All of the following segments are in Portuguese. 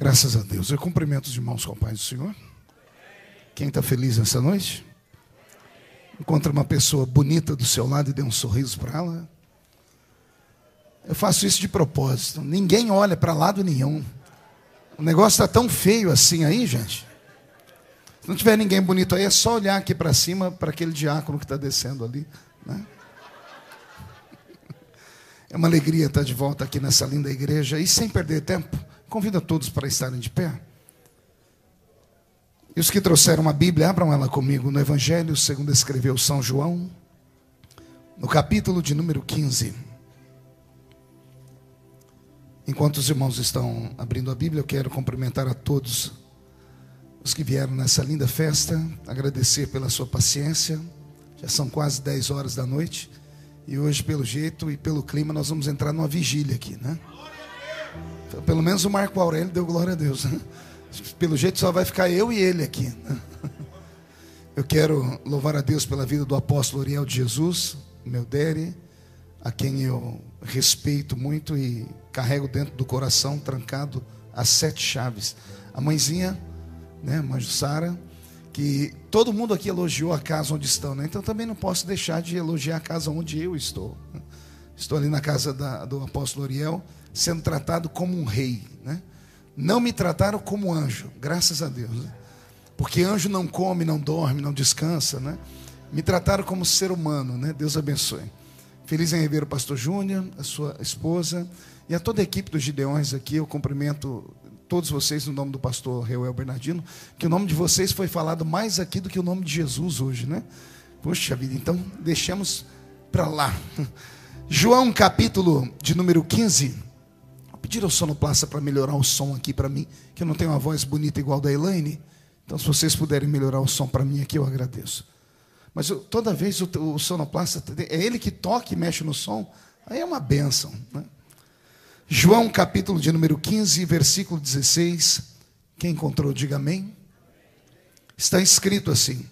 Graças a Deus. Eu cumprimento os irmãos com a paz do Senhor. Quem está feliz nessa noite? Encontra uma pessoa bonita do seu lado e dê um sorriso para ela. Eu faço isso de propósito. Ninguém olha para lado nenhum. O negócio está tão feio assim aí, gente. Se não tiver ninguém bonito aí, é só olhar aqui para cima, para aquele diácono que está descendo ali, né? É uma alegria estar de volta aqui nessa linda igreja. E sem perder tempo, convido a todos para estarem de pé. E os que trouxeram uma Bíblia, abram ela comigo no Evangelho, segundo escreveu São João, no capítulo de número 15. Enquanto os irmãos estão abrindo a Bíblia, eu quero cumprimentar a todos os que vieram nessa linda festa, agradecer pela sua paciência. Já são quase 10 horas da noite. E hoje, pelo jeito e pelo clima, nós vamos entrar numa vigília aqui, né? Então, pelo menos o Marco Aurélio deu glória a Deus, né? Pelo jeito só vai ficar eu e ele aqui, né? Eu quero louvar a Deus pela vida do apóstolo Uriel de Jesus, meu Dere, a quem eu respeito muito e carrego dentro do coração, trancado as 7 chaves. A mãezinha, né, a mãe Sara, que todo mundo aqui elogiou a casa onde estão, né? Então também não posso deixar de elogiar a casa onde eu estou. Estou ali na casa do apóstolo Uriel, sendo tratado como um rei, né? Não me trataram como anjo, graças a Deus, né? Porque anjo não come, não dorme, não descansa, né? Me trataram como ser humano, né? Deus abençoe. Feliz em rever o pastor Júnior, a sua esposa e a toda a equipe dos Gideões aqui. Eu cumprimento todos vocês no nome do pastor Reuel Bernardino, que o nome de vocês foi falado mais aqui do que o nome de Jesus hoje, né? Poxa vida, então deixemos para lá. João capítulo de número 15. Vou pedir ao sonoplasta para melhorar o som aqui para mim, que eu não tenho uma voz bonita igual da Elaine. Então se vocês puderem melhorar o som para mim aqui, eu agradeço. Mas toda vez o sonoplasta, é ele que toca e mexe no som, aí é uma bênção, né? João capítulo de número 15, versículo 16. Quem encontrou, diga amém. Está escrito assim: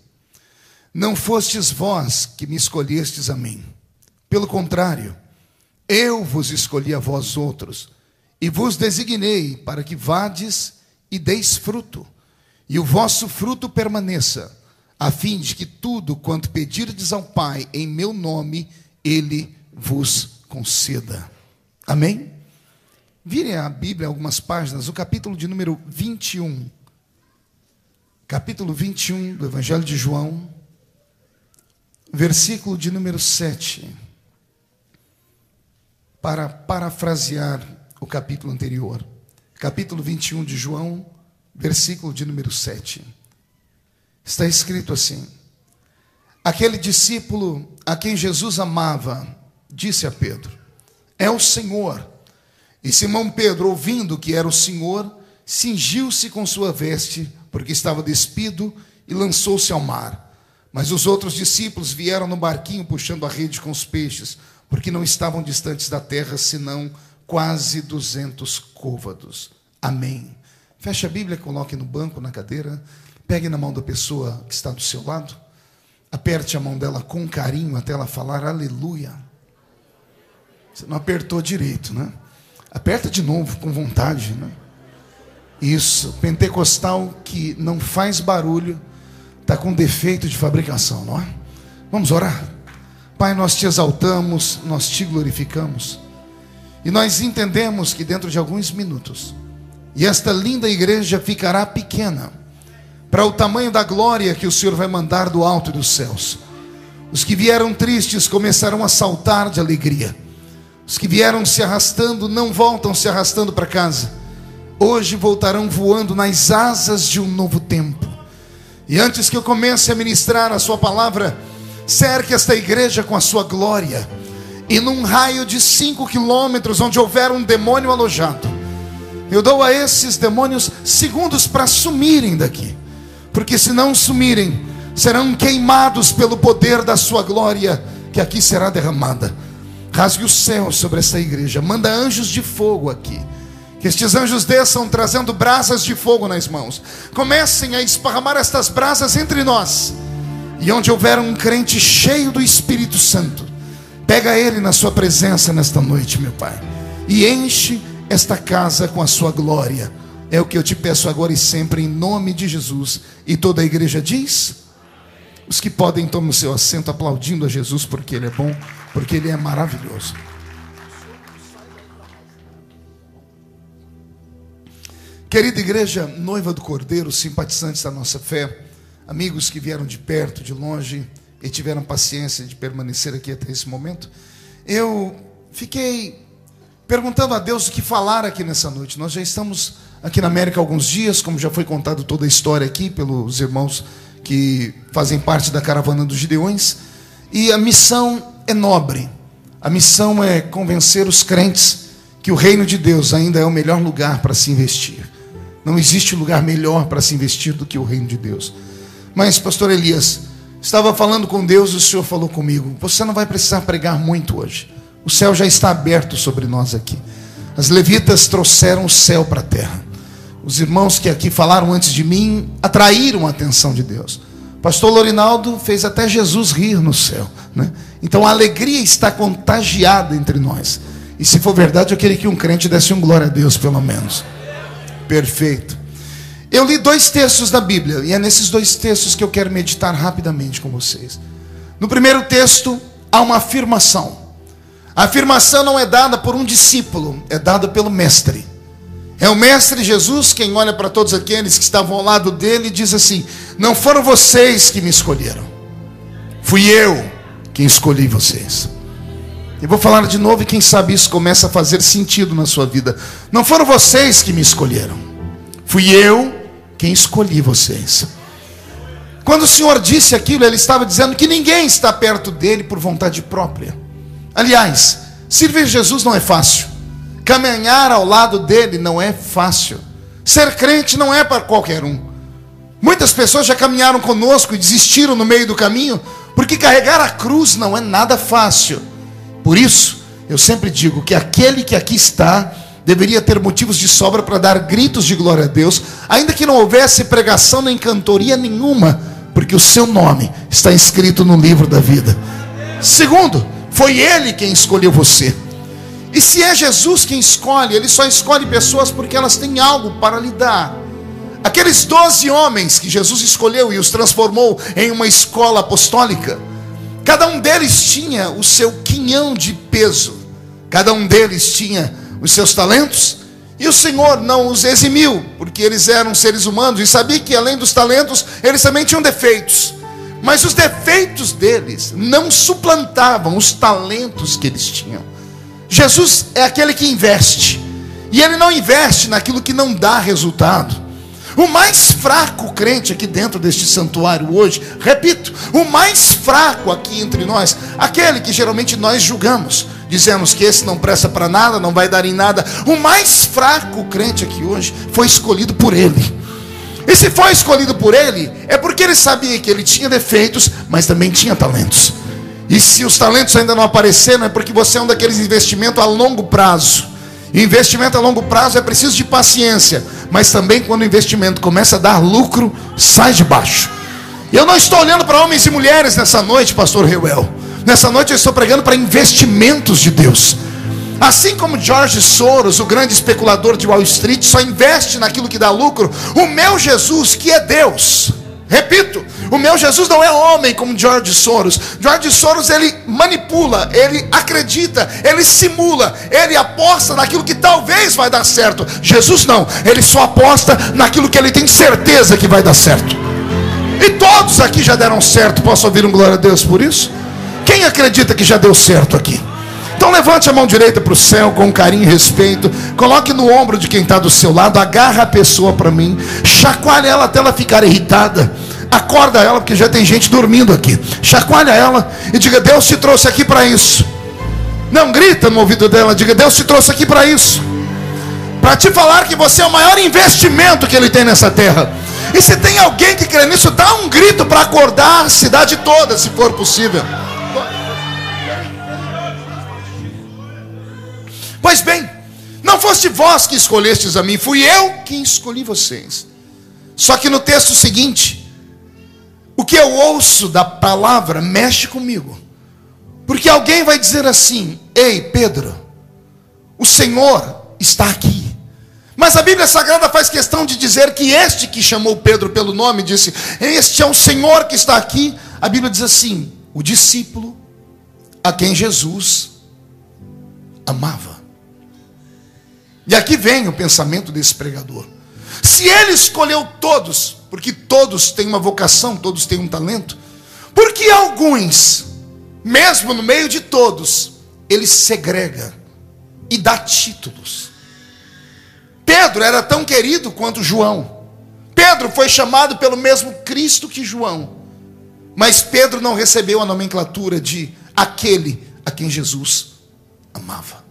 não fostes vós que me escolhestes a mim. Pelo contrário, eu vos escolhi a vós outros, e vos designei para que vades e deis fruto, e o vosso fruto permaneça, a fim de que tudo quanto pedirdes ao Pai em meu nome, Ele vos conceda. Amém? Virem a Bíblia algumas páginas, o capítulo de número 21. Capítulo 21 do Evangelho de João, versículo de número 7. Para parafrasear o capítulo anterior. Capítulo 21 de João, versículo de número 7. Está escrito assim: aquele discípulo a quem Jesus amava, disse a Pedro: é o Senhor. E Simão Pedro, ouvindo que era o Senhor, cingiu-se com sua veste, porque estava despido, e lançou-se ao mar. Mas os outros discípulos vieram no barquinho puxando a rede com os peixes, porque não estavam distantes da terra, senão quase 200 côvados. Amém. Feche a Bíblia, coloque no banco, na cadeira, pegue na mão da pessoa que está do seu lado, aperte a mão dela com carinho até ela falar aleluia. Você não apertou direito, né? Aperta de novo, com vontade, né? Isso, pentecostal que não faz barulho, está com defeito de fabricação, não é? Vamos orar? Pai, nós te exaltamos, nós te glorificamos, e nós entendemos que dentro de alguns minutos, e esta linda igreja ficará pequena, para o tamanho da glória que o Senhor vai mandar do alto dos céus. Os que vieram tristes começarão a saltar de alegria. Os que vieram se arrastando não voltam se arrastando para casa. Hoje voltarão voando nas asas de um novo tempo. E antes que eu comece a ministrar a sua palavra, cerque esta igreja com a sua glória. E num raio de 5 quilômetros, onde houver um demônio alojado, eu dou a esses demônios segundos para sumirem daqui. Porque se não sumirem, serão queimados pelo poder da sua glória, que aqui será derramada. Rasgue o céu sobre essa igreja. Manda anjos de fogo aqui. Que estes anjos desçam trazendo brasas de fogo nas mãos. Comecem a esparramar estas brasas entre nós. E onde houver um crente cheio do Espírito Santo, pega ele na sua presença nesta noite, meu Pai, e enche esta casa com a sua glória. É o que eu te peço agora e sempre, em nome de Jesus. E toda a igreja diz? Os que podem, tomem o seu assento aplaudindo a Jesus, porque Ele é bom, porque Ele é maravilhoso. Querida igreja, noiva do Cordeiro, simpatizantes da nossa fé, amigos que vieram de perto, de longe e tiveram paciência de permanecer aqui até esse momento, eu fiquei perguntando a Deus o que falar aqui nessa noite. Nós já estamos aqui na América há alguns dias, como já foi contado toda a história aqui pelos irmãos que fazem parte da caravana dos Gideões, e a missão é nobre. A missão é convencer os crentes que o reino de Deus ainda é o melhor lugar para se investir. Não existe lugar melhor para se investir do que o reino de Deus. Mas, pastor Elias, estava falando com Deus e o Senhor falou comigo: você não vai precisar pregar muito hoje. O céu já está aberto sobre nós aqui. As levitas trouxeram o céu para a terra. Os irmãos que aqui falaram antes de mim atraíram a atenção de Deus. Pastor Lorinaldo fez até Jesus rir no céu, né? Então a alegria está contagiada entre nós. E se for verdade, eu queria que um crente desse um glória a Deus, pelo menos. Perfeito. Eu li 2 textos da Bíblia, e é nesses 2 textos que eu quero meditar rapidamente com vocês. No primeiro texto, há uma afirmação. A afirmação não é dada por um discípulo, é dada pelo mestre. É o mestre Jesus quem olha para todos aqueles que estavam ao lado dele e diz assim: não foram vocês que me escolheram, fui eu quem escolhi vocês. Eu vou falar de novo e quem sabe isso começa a fazer sentido na sua vida. Não foram vocês que me escolheram, fui eu quem escolhi vocês. Quando o Senhor disse aquilo, Ele estava dizendo que ninguém está perto dele por vontade própria. Aliás, servir Jesus não é fácil. Caminhar ao lado dele não é fácil. Ser crente não é para qualquer um. Muitas pessoas já caminharam conosco e desistiram no meio do caminho, porque carregar a cruz não é nada fácil. Por isso, eu sempre digo que aquele que aqui está deveria ter motivos de sobra para dar gritos de glória a Deus, ainda que não houvesse pregação nem cantoria nenhuma, porque o seu nome está escrito no livro da vida. Segundo, foi Ele quem escolheu você. E se é Jesus quem escolhe, Ele só escolhe pessoas porque elas têm algo para lhe dar. Aqueles 12 homens que Jesus escolheu e os transformou em uma escola apostólica, cada um deles tinha o seu quinhão de peso, cada um deles tinha os seus talentos, e o Senhor não os eximiu, porque eles eram seres humanos, e sabia que além dos talentos, eles também tinham defeitos. Mas os defeitos deles não suplantavam os talentos que eles tinham. Jesus é aquele que investe, e Ele não investe naquilo que não dá resultado. O mais fraco crente aqui dentro deste santuário hoje, repito, o mais fraco aqui entre nós, aquele que geralmente nós julgamos, dizemos que esse não presta para nada, não vai dar em nada. O mais fraco crente aqui hoje foi escolhido por Ele. E se foi escolhido por Ele, é porque Ele sabia que Ele tinha defeitos, mas também tinha talentos. E se os talentos ainda não apareceram, é porque você é um daqueles investimentos a longo prazo. E investimento a longo prazo é preciso de paciência, mas também quando o investimento começa a dar lucro, sai de baixo. E eu não estou olhando para homens e mulheres nessa noite, pastor Reuel. Nessa noite eu estou pregando para investimentos de Deus. Assim como George Soros, o grande especulador de Wall Street, só investe naquilo que dá lucro, o meu Jesus, que é Deus, repito, o meu Jesus não é homem como George Soros. George Soros, ele manipula, ele acredita, ele simula, ele aposta naquilo que talvez vai dar certo. Jesus não, ele só aposta naquilo que ele tem certeza que vai dar certo. E todos aqui já deram certo. Posso ouvir um glória a Deus por isso? Quem acredita que já deu certo aqui? Então levante a mão direita para o céu com carinho e respeito. Coloque no ombro de quem está do seu lado. Agarra a pessoa para mim. Chacoalha ela até ela ficar irritada. Acorda ela, porque já tem gente dormindo aqui. Chacoalha ela e diga: Deus te trouxe aqui para isso. Não grita no ouvido dela, diga: Deus te trouxe aqui para isso, para te falar que você é o maior investimento que Ele tem nessa terra. E se tem alguém que crê nisso, dá um grito para acordar a cidade toda, se for possível. Pois bem, não foste vós que escolhestes a mim, fui eu quem escolhi vocês. Só que no texto seguinte, o que eu ouço da palavra mexe comigo. Porque alguém vai dizer assim: ei Pedro, o Senhor está aqui. Mas a Bíblia Sagrada faz questão de dizer que este que chamou Pedro pelo nome, disse: este é o Senhor que está aqui. A Bíblia diz assim: o discípulo a quem Jesus amava. E aqui vem o pensamento desse pregador. Se ele escolheu todos, porque todos têm uma vocação, todos têm um talento, por que alguns, mesmo no meio de todos, ele segrega e dá títulos? Pedro era tão querido quanto João. Pedro foi chamado pelo mesmo Cristo que João. Mas Pedro não recebeu a nomenclatura de aquele a quem Jesus amava.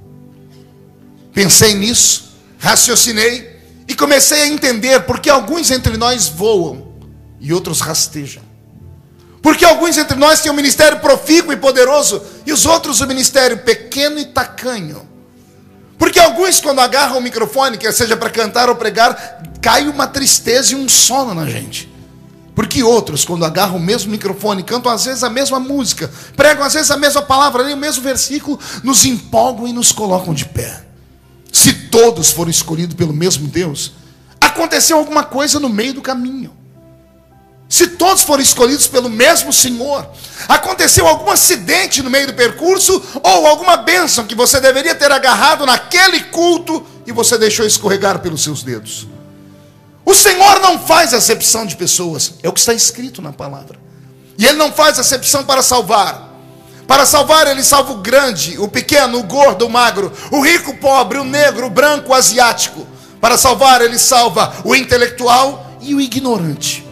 Pensei nisso, raciocinei e comecei a entender porque alguns entre nós voam e outros rastejam. Porque alguns entre nós têm um ministério profícuo e poderoso e os outros um ministério pequeno e tacanho. Porque alguns, quando agarram o microfone, quer seja para cantar ou pregar, cai uma tristeza e um sono na gente. Porque outros, quando agarram o mesmo microfone, cantam às vezes a mesma música, pregam às vezes a mesma palavra, o mesmo versículo, nos empolgam e nos colocam de pé. Se todos foram escolhidos pelo mesmo Deus, aconteceu alguma coisa no meio do caminho. Se todos foram escolhidos pelo mesmo Senhor, aconteceu algum acidente no meio do percurso, ou alguma bênção que você deveria ter agarrado naquele culto e você deixou escorregar pelos seus dedos. O Senhor não faz acepção de pessoas, é o que está escrito na palavra. E Ele não faz acepção para salvar. Para salvar, Ele salva o grande, o pequeno, o gordo, o magro, o rico, o pobre, o negro, o branco, o asiático. Para salvar, Ele salva o intelectual e o ignorante.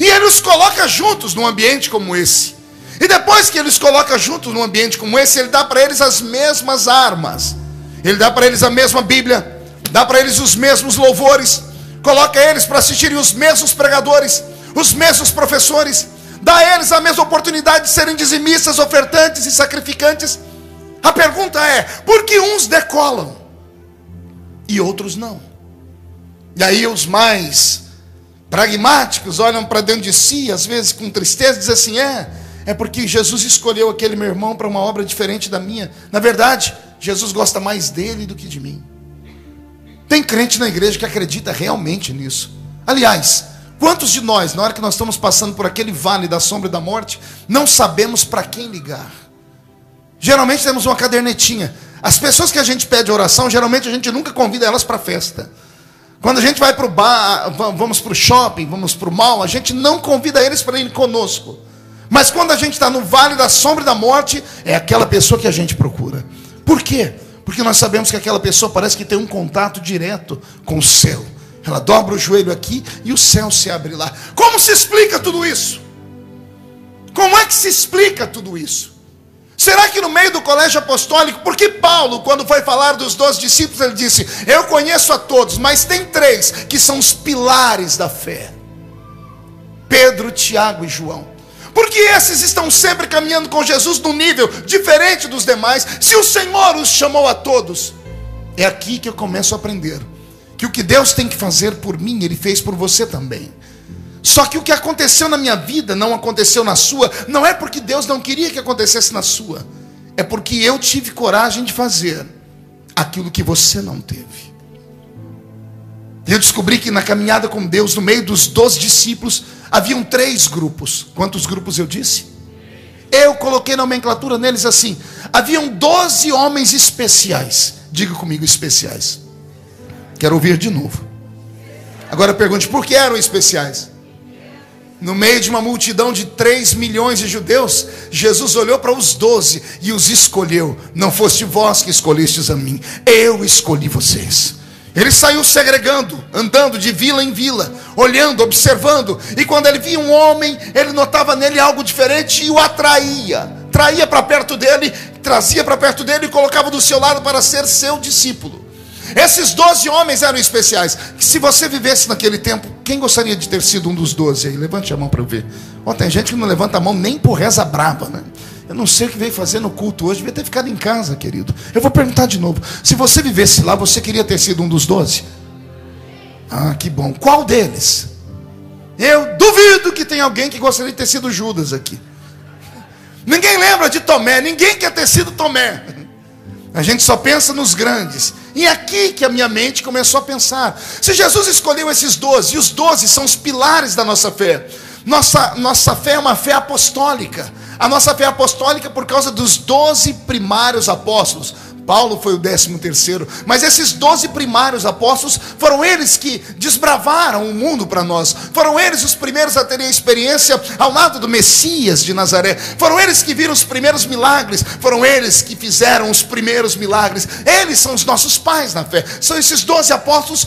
E Ele os coloca juntos num ambiente como esse. E depois que Ele os coloca juntos num ambiente como esse, Ele dá para eles as mesmas armas. Ele dá para eles a mesma Bíblia, dá para eles os mesmos louvores, coloca eles para assistirem os mesmos pregadores, os mesmos professores, dá a eles a mesma oportunidade de serem dizimistas, ofertantes e sacrificantes. A pergunta é: por que uns decolam e outros não? E aí os mais pragmáticos olham para dentro de si, às vezes com tristeza, e dizem assim: é porque Jesus escolheu aquele meu irmão para uma obra diferente da minha. Na verdade, Jesus gosta mais dele do que de mim. Tem crente na igreja que acredita realmente nisso. Aliás, quantos de nós, na hora que nós estamos passando por aquele vale da sombra e da morte, não sabemos para quem ligar? Geralmente temos uma cadernetinha. As pessoas que a gente pede oração, geralmente a gente nunca convida elas para a festa. Quando a gente vai para o bar, vamos para o shopping, vamos para o mall, a gente não convida eles para ir conosco. Mas quando a gente está no vale da sombra e da morte, é aquela pessoa que a gente procura. Por quê? Porque nós sabemos que aquela pessoa parece que tem um contato direto com o céu. Ela dobra o joelho aqui e o céu se abre lá. Como se explica tudo isso? Como é que se explica tudo isso? Será que no meio do colégio apostólico, porque Paulo, quando foi falar dos 12 discípulos, ele disse: eu conheço a todos, mas tem 3 que são os pilares da fé: Pedro, Tiago e João. Porque esses estão sempre caminhando com Jesus num nível diferente dos demais. Se o Senhor os chamou a todos, é aqui que eu começo a aprender que o que Deus tem que fazer por mim, Ele fez por você também. Só que o que aconteceu na minha vida não aconteceu na sua. Não é porque Deus não queria que acontecesse na sua, é porque eu tive coragem de fazer aquilo que você não teve. Eu descobri que na caminhada com Deus, no meio dos 12 discípulos, haviam 3 grupos. Quantos grupos eu disse? Eu coloquei nomenclatura neles assim: haviam 12 homens especiais. Diga comigo: especiais. Quero ouvir de novo. Agora pergunte: por que eram especiais? No meio de uma multidão de 3 milhões de judeus, Jesus olhou para os 12 e os escolheu. Não foste vós que escolhestes a mim, eu escolhi vocês. Ele saiu segregando, andando de vila em vila, olhando, observando. E quando ele via um homem, ele notava nele algo diferente e o atraía. Traía para perto dele, trazia para perto dele e colocava do seu lado para ser seu discípulo. Esses 12 homens eram especiais. Se você vivesse naquele tempo, quem gostaria de ter sido um dos 12 aí? Levante a mão para eu ver. Tem gente que não levanta a mão nem por reza brava, né? Eu não sei o que veio fazer no culto hoje. Devia ter ficado em casa, querido. Eu vou perguntar de novo: se você vivesse lá, você queria ter sido um dos 12? Ah, que bom. Qual deles? Eu duvido que tenha alguém que gostaria de ter sido Judas aqui. Ninguém lembra de Tomé. Ninguém quer ter sido Tomé. A gente só pensa nos grandes. E é aqui que a minha mente começou a pensar. Se Jesus escolheu esses 12, e os 12 são os pilares da nossa fé. Nossa fé é uma fé apostólica. A nossa fé é apostólica por causa dos 12 primários apóstolos. Paulo foi o 13º, mas esses 12 primários apóstolos foram eles que desbravaram o mundo para nós. Foram eles os primeiros a terem a experiência ao lado do Messias de Nazaré. Foram eles que viram os primeiros milagres. Foram eles que fizeram os primeiros milagres. Eles são os nossos pais na fé. São esses 12 apóstolos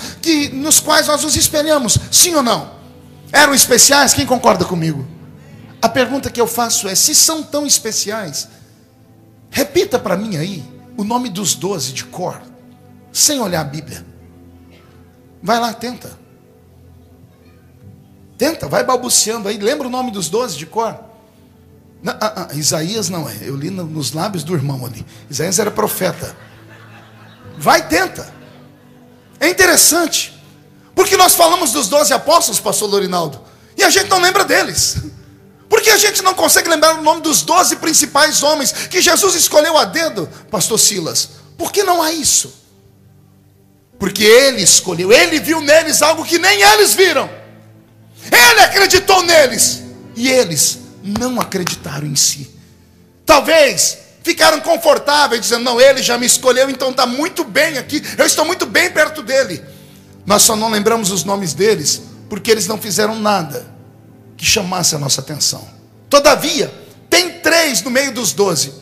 nos quais nós nos espelhamos. Sim ou não? Eram especiais? Quem concorda comigo? A pergunta que eu faço é: se são tão especiais, repita para mim aí o nome dos 12 de cor, sem olhar a Bíblia. Vai lá, tenta. Tenta, vai balbuciando aí. Lembra o nome dos 12 de cor? Não, Isaías não é. Eu li nos lábios do irmão ali. Isaías era profeta. Vai, tenta. É interessante, porque nós falamos dos 12 apóstolos, pastor Lorinaldo, e a gente não lembra deles. Porque a gente não consegue lembrar o nome dos 12 principais homens que Jesus escolheu a dedo, pastor Silas? Por que não há isso? Porque ele escolheu, ele viu neles algo que nem eles viram. Ele acreditou neles, e eles não acreditaram em si. Talvez ficaram confortáveis, dizendo: não, ele já me escolheu, então está muito bem aqui, eu estou muito bem perto dele. Nós só não lembramos os nomes deles, porque eles não fizeram nada que chamasse a nossa atenção. Todavia, tem 3 no meio dos 12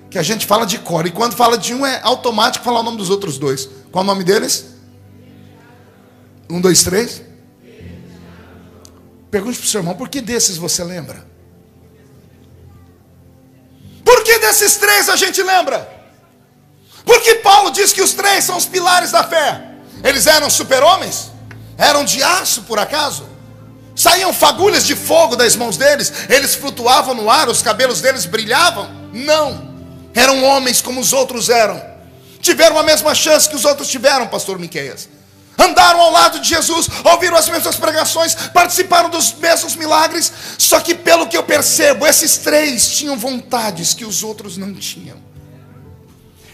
que a gente fala de cor, e quando fala de um é automático falar o nome dos outros 2. Qual o nome deles? 1, 2, 3. Pergunte para o seu irmão: por que desses você lembra? Por que desses 3 a gente lembra? Porque Paulo diz que os 3 são os pilares da fé. Eles eram super-homens? Eram de aço, por acaso? Saíam fagulhas de fogo das mãos deles? Eles flutuavam no ar, os cabelos deles brilhavam? Não. Eram homens como os outros eram. Tiveram a mesma chance que os outros tiveram, pastor Miqueias. Andaram ao lado de Jesus, ouviram as mesmas pregações, participaram dos mesmos milagres. Só que, pelo que eu percebo, esses 3 tinham vontades que os outros não tinham.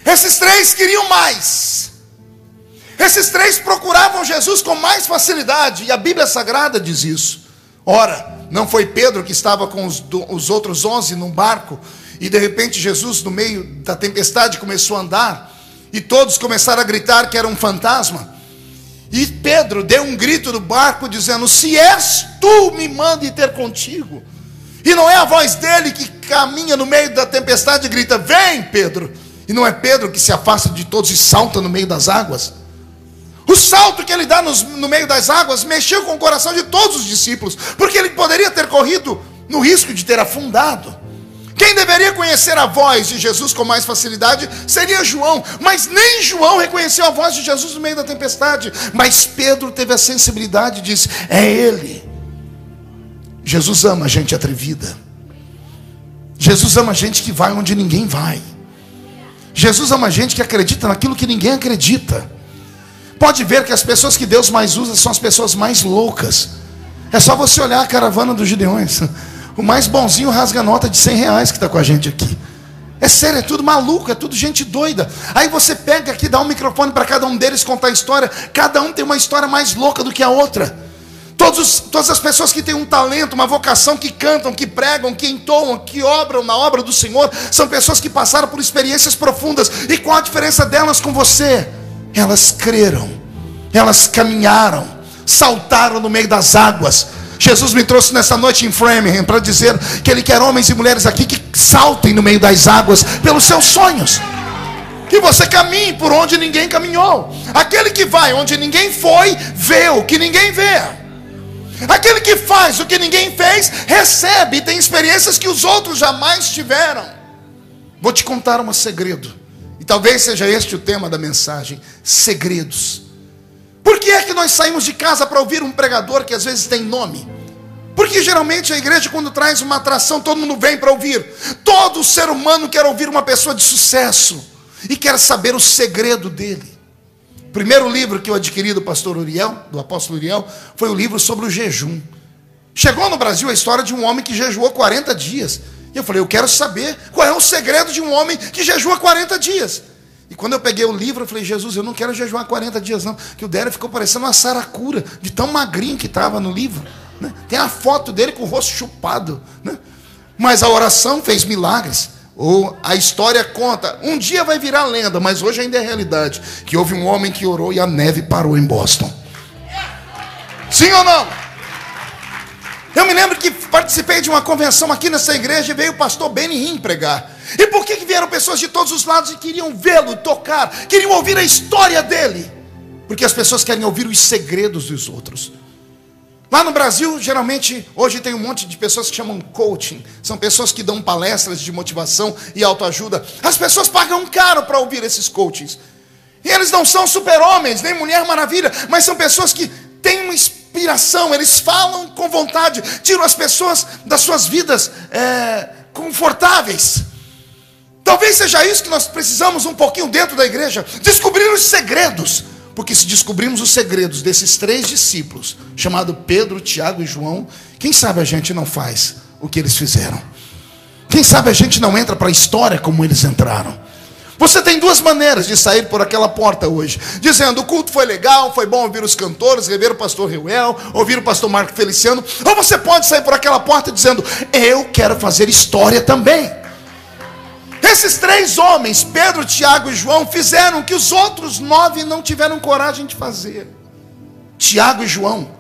Esses 3 queriam mais. Esses 3 procuravam Jesus com mais facilidade, e a Bíblia Sagrada diz isso. Ora, não foi Pedro que estava com os outros 11 num barco, e de repente Jesus, no meio da tempestade, começou a andar, e todos começaram a gritar que era um fantasma. E Pedro deu um grito no barco dizendo: se és tu, me mande ter contigo. E não é a voz dele que caminha no meio da tempestade e grita: vem, Pedro. E não é Pedro que se afasta de todos e salta no meio das águas. O salto que ele dá no meio das águas mexeu com o coração de todos os discípulos, porque ele poderia ter corrido no risco de ter afundado. Quem deveria conhecer a voz de Jesus com mais facilidade seria João, mas nem João reconheceu a voz de Jesus no meio da tempestade. Mas Pedro teve a sensibilidade e disse: é ele. Jesus ama a gente atrevida. Jesus ama a gente que vai onde ninguém vai. Jesus ama a gente que acredita naquilo que ninguém acredita. Pode ver que as pessoas que Deus mais usa são as pessoas mais loucas. É só você olhar a caravana dos Gideões. O mais bonzinho rasga a nota de R$100 que está com a gente aqui. É sério, é tudo maluco, é tudo gente doida. Aí você pega aqui, dá um microfone para cada um deles contar a história. Cada um tem uma história mais louca do que a outra. Todas as pessoas que têm um talento, uma vocação, que cantam, que pregam, que entoam, que obram na obra do Senhor, são pessoas que passaram por experiências profundas. E qual a diferença delas com você? Elas creram, elas caminharam, saltaram no meio das águas. Jesus me trouxe nessa noite em Framingham para dizer que Ele quer homens e mulheres aqui que saltem no meio das águas pelos seus sonhos. Que você caminhe por onde ninguém caminhou. Aquele que vai onde ninguém foi, vê o que ninguém vê. Aquele que faz o que ninguém fez, recebe e tem experiências que os outros jamais tiveram. Vou te contar um segredo. E talvez seja este o tema da mensagem: segredos. Por que é que nós saímos de casa para ouvir um pregador que às vezes tem nome? Porque geralmente a igreja, quando traz uma atração, todo mundo vem para ouvir. Todo ser humano quer ouvir uma pessoa de sucesso e quer saber o segredo dele. O primeiro livro que eu adquiri do pastor Uriel, do apóstolo Uriel, foi o livro sobre o jejum. Chegou no Brasil a história de um homem que jejuou 40 dias. E eu falei: eu quero saber qual é o segredo de um homem que jejua 40 dias. E quando eu peguei o livro, eu falei, Jesus, eu não quero jejuar 40 dias não, que o Dério ficou parecendo uma saracura, de tão magrinho que estava no livro, né? Tem a foto dele com o rosto chupado, né? Mas a oração fez milagres. Ou a história conta, um dia vai virar lenda, mas hoje ainda é realidade, que houve um homem que orou e a neve parou em Boston. Sim ou não? Eu me lembro que participei de uma convenção aqui nessa igreja e veio o pastor Benny Hinn pregar. E por que vieram pessoas de todos os lados e queriam vê-lo, tocar, queriam ouvir a história dele? Porque as pessoas querem ouvir os segredos dos outros. Lá no Brasil, geralmente, hoje tem um monte de pessoas que chamam coaching. São pessoas que dão palestras de motivação e autoajuda. As pessoas pagam caro para ouvir esses coachings. E eles não são super-homens, nem Mulher Maravilha, mas são pessoas que têm uma inspiração. Eles falam com vontade, tiram as pessoas das suas vidas confortáveis. Talvez seja isso que nós precisamos um pouquinho dentro da igreja. Descobrir os segredos. Porque se descobrirmos os segredos desses 3 discípulos, chamado Pedro, Tiago e João, quem sabe a gente não faz o que eles fizeram? Quem sabe a gente não entra para a história como eles entraram? Você tem 2 maneiras de sair por aquela porta hoje, dizendo, o culto foi legal, foi bom ouvir os cantores, rever o pastor Reuel, ouvir o pastor Marco Feliciano. Ou você pode sair por aquela porta dizendo, eu quero fazer história também. Esses 3 homens, Pedro, Tiago e João, fizeram o que os outros 9 não tiveram coragem de fazer. Tiago e João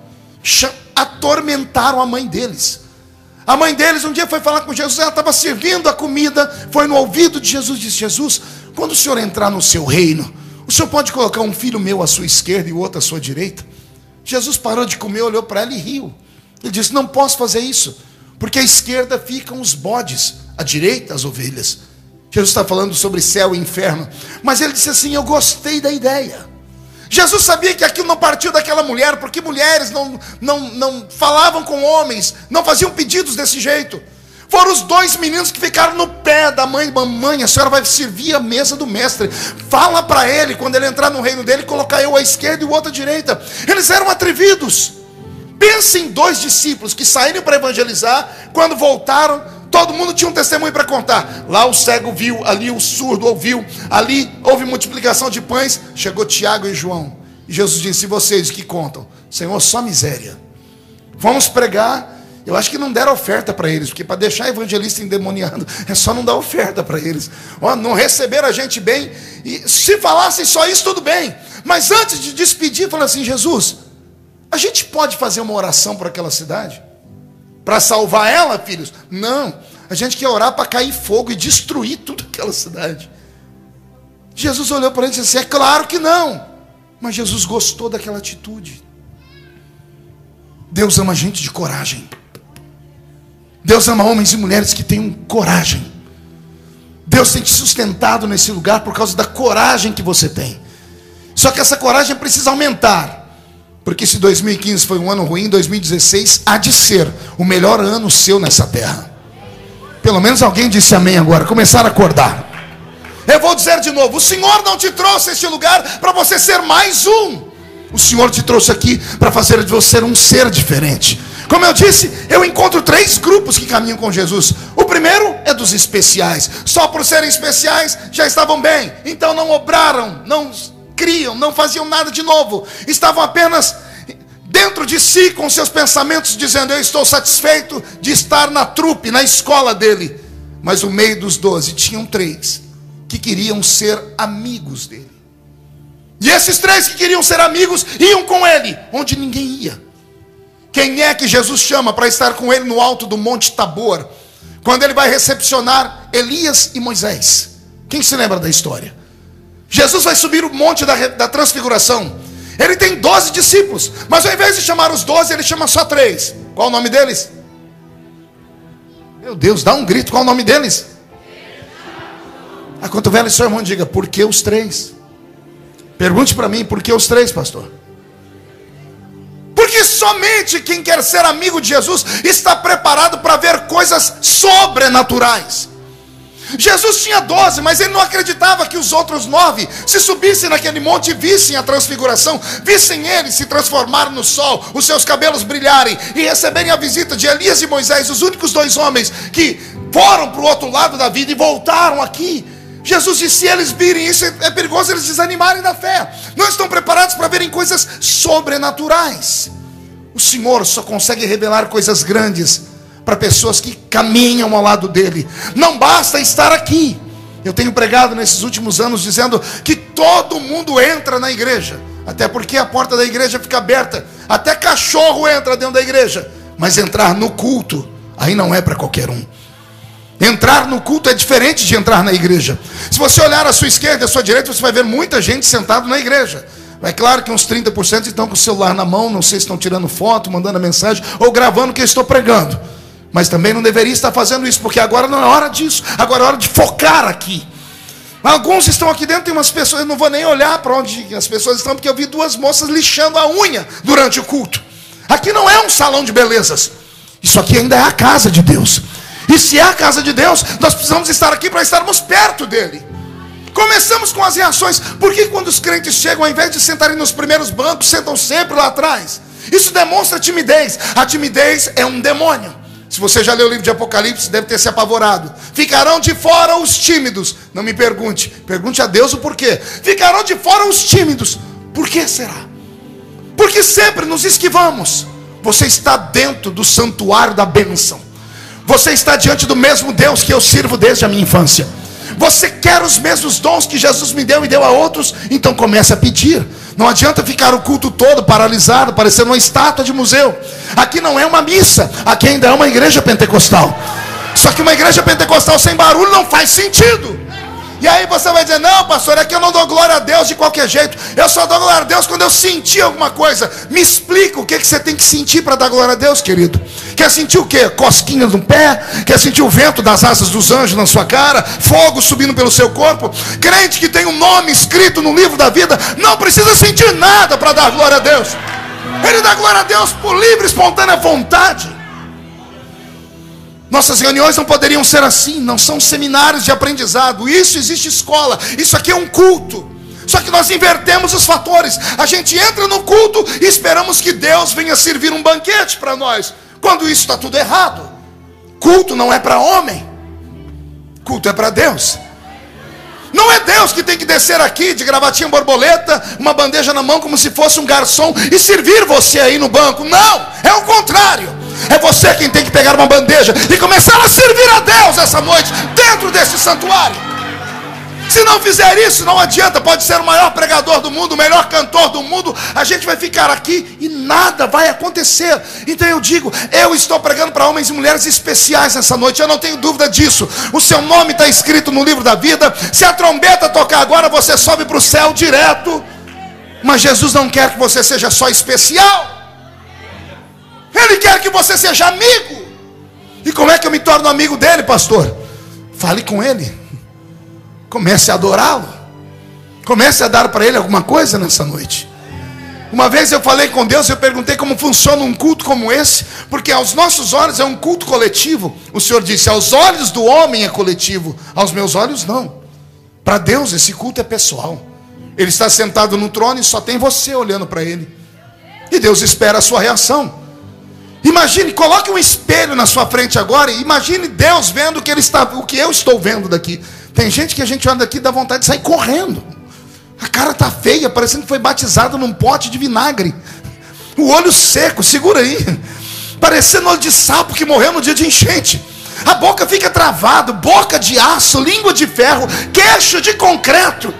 atormentaram a mãe deles. A mãe deles um dia foi falar com Jesus, ela estava servindo a comida, foi no ouvido de Jesus, disse, Jesus, quando o senhor entrar no seu reino, o senhor pode colocar um filho meu à sua esquerda e o outro à sua direita? Jesus parou de comer, olhou para ela e riu. Ele disse, não posso fazer isso, porque à esquerda ficam os bodes, à direita as ovelhas. Jesus está falando sobre céu e inferno. Mas ele disse assim, eu gostei da ideia. Jesus sabia que aquilo não partiu daquela mulher, porque mulheres não falavam com homens, não faziam pedidos desse jeito. Foram os 2 meninos que ficaram no pé da mãe. Mamãe, a senhora vai servir a mesa do mestre. Fala para ele, quando ele entrar no reino dele, colocar eu à esquerda e o outro à direita. Eles eram atrevidos. Pense em 2 discípulos que saíram para evangelizar, quando voltaram, todo mundo tinha um testemunho para contar. Lá o cego viu, ali o surdo ouviu, ali houve multiplicação de pães. Chegou Tiago e João. E Jesus disse, e vocês que contam? Senhor, só miséria. Vamos pregar. Eu acho que não deram oferta para eles, porque para deixar evangelista endemoniado, é só não dar oferta para eles. Não receberam a gente bem. E se falassem só isso, tudo bem. Mas antes de despedir, falou assim, Jesus, a gente pode fazer uma oração por aquela cidade? Para salvar ela, filhos? Não, a gente quer orar para cair fogo e destruir tudo aquela cidade. Jesus olhou para ele e disse assim, é claro que não. Mas Jesus gostou daquela atitude. Deus ama gente de coragem. Deus ama homens e mulheres que tenham coragem. Deus tem te sustentado nesse lugar por causa da coragem que você tem. Só que essa coragem precisa aumentar. Porque se 2015 foi um ano ruim, 2016 há de ser o melhor ano seu nessa terra. Pelo menos alguém disse amém agora. Começaram a acordar. Eu vou dizer de novo. O Senhor não te trouxe a este lugar para você ser mais um. O Senhor te trouxe aqui para fazer de você um ser diferente. Como eu disse, eu encontro 3 grupos que caminham com Jesus. O primeiro é dos especiais. Só por serem especiais já estavam bem. Então não obraram, não criam, não faziam nada de novo. Estavam apenas dentro de si com seus pensamentos dizendo, eu estou satisfeito de estar na trupe, na escola dele. Mas no meio dos 12 tinham 3 que queriam ser amigos dele. E esses 3 que queriam ser amigos iam com ele onde ninguém ia. Quem é que Jesus chama para estar com ele no alto do Monte Tabor, quando ele vai recepcionar Elias e Moisés? Quem se lembra da história? Jesus vai subir o monte da transfiguração. Ele tem 12 discípulos, mas ao invés de chamar os 12, ele chama só 3. Qual o nome deles? Meu Deus, dá um grito, qual o nome deles? Quando velho seu irmão diga, por que os 3? Pergunte para mim, por que os 3, pastor? Porque somente quem quer ser amigo de Jesus está preparado para ver coisas sobrenaturais. Jesus tinha 12, mas ele não acreditava que os outros 9 se subissem naquele monte e vissem a transfiguração, vissem ele se transformar no sol, os seus cabelos brilharem e receberem a visita de Elias e Moisés, os únicos 2 homens que foram para o outro lado da vida e voltaram aqui Jesus disse: se eles virem isso, é perigoso eles desanimarem da fé. Não estão preparados para verem coisas sobrenaturais. O Senhor só consegue revelar coisas grandes para pessoas que caminham ao lado dele. Não basta estar aqui. Eu tenho pregado nesses últimos anos dizendo que todo mundo entra na igreja, até porque a porta da igreja fica aberta, até cachorro entra dentro da igreja. Mas entrar no culto, aí não é para qualquer um. Entrar no culto é diferente de entrar na igreja. Se você olhar à sua esquerda e à sua direita, você vai ver muita gente sentada na igreja. É claro que uns 30% estão com o celular na mão, não sei se estão tirando foto, mandando mensagem ou gravando o que eu estou pregando. Mas também não deveria estar fazendo isso, porque agora não é hora disso. Agora é hora de focar aqui. Alguns estão aqui dentro, tem umas pessoas, eu não vou nem olhar para onde as pessoas estão, porque eu vi duas moças lixando a unha durante o culto. Aqui não é um salão de belezas. Isso aqui ainda é a casa de Deus. E se é a casa de Deus, nós precisamos estar aqui para estarmos perto dele. Começamos com as reações. Por que quando os crentes chegam, ao invés de sentarem nos primeiros bancos, sentam sempre lá atrás? Isso demonstra timidez. A timidez é um demônio. Se você já leu o livro de Apocalipse, deve ter se apavorado. Ficarão de fora os tímidos. Não me pergunte, pergunte a Deus o porquê. Ficarão de fora os tímidos. Por que será? Porque sempre nos esquivamos. Você está dentro do santuário da bênção. Você está diante do mesmo Deus que eu sirvo desde a minha infância. Você quer os mesmos dons que Jesus me deu e deu a outros? Então comece a pedir. Não adianta ficar o culto todo paralisado, parecendo uma estátua de museu. Aqui não é uma missa, aqui ainda é uma igreja pentecostal. Só que uma igreja pentecostal sem barulho não faz sentido. E aí você vai dizer: não, pastor, é que eu não dou glória a Deus de qualquer jeito. Eu só dou glória a Deus quando eu sentir alguma coisa. Me explica o que você tem que sentir para dar glória a Deus, querido. Quer sentir o quê? Cosquinhas no pé? Quer sentir o vento das asas dos anjos na sua cara? Fogo subindo pelo seu corpo? Crente que tem um nome escrito no livro da vida não precisa sentir nada para dar glória a Deus. Ele dá glória a Deus por livre e espontânea vontade. Nossas reuniões não poderiam ser assim. Não são seminários de aprendizado. Isso existe escola. Isso aqui é um culto. Só que nós invertemos os fatores. A gente entra no culto e esperamos que Deus venha servir um banquete para nós, quando isso está tudo errado. Culto não é para homem. Culto é para Deus. Não é Deus que tem que descer aqui de gravatinha borboleta, uma bandeja na mão como se fosse um garçom e servir você aí no banco. Não, é o contrário. É você quem tem que pegar uma bandeja e começar a servir a Deus essa noite, dentro desse santuário. Se não fizer isso, não adianta. Pode ser o maior pregador do mundo, o melhor cantor do mundo, a gente vai ficar aqui e nada vai acontecer. Então eu digo, eu estou pregando para homens e mulheres especiais nessa noite, eu não tenho dúvida disso. O seu nome está escrito no livro da vida. Se a trombeta tocar agora, você sobe para o céu direto. Mas Jesus não quer que você seja só especial. Ele quer que você seja amigo. E como é que eu me torno amigo dele, pastor? Fale com ele. Comece a adorá-lo. Comece a dar para ele alguma coisa nessa noite. Uma vez eu falei com Deus, eu perguntei como funciona um culto como esse, porque aos nossos olhos é um culto coletivo. O Senhor disse: aos olhos do homem é coletivo, aos meus olhos não. Para Deus esse culto é pessoal. Ele está sentado no trono e só tem você olhando para ele. E Deus espera a sua reação. Imagine, coloque um espelho na sua frente agora e imagine Deus vendo o que eu estou vendo daqui. Tem gente que a gente olha daqui e dá vontade de sair correndo. A cara está feia, parecendo que foi batizado num pote de vinagre. O olho seco, segura aí. Parecendo olho de sapo que morreu no dia de enchente. A boca fica travada, boca de aço, língua de ferro, queixo de concreto.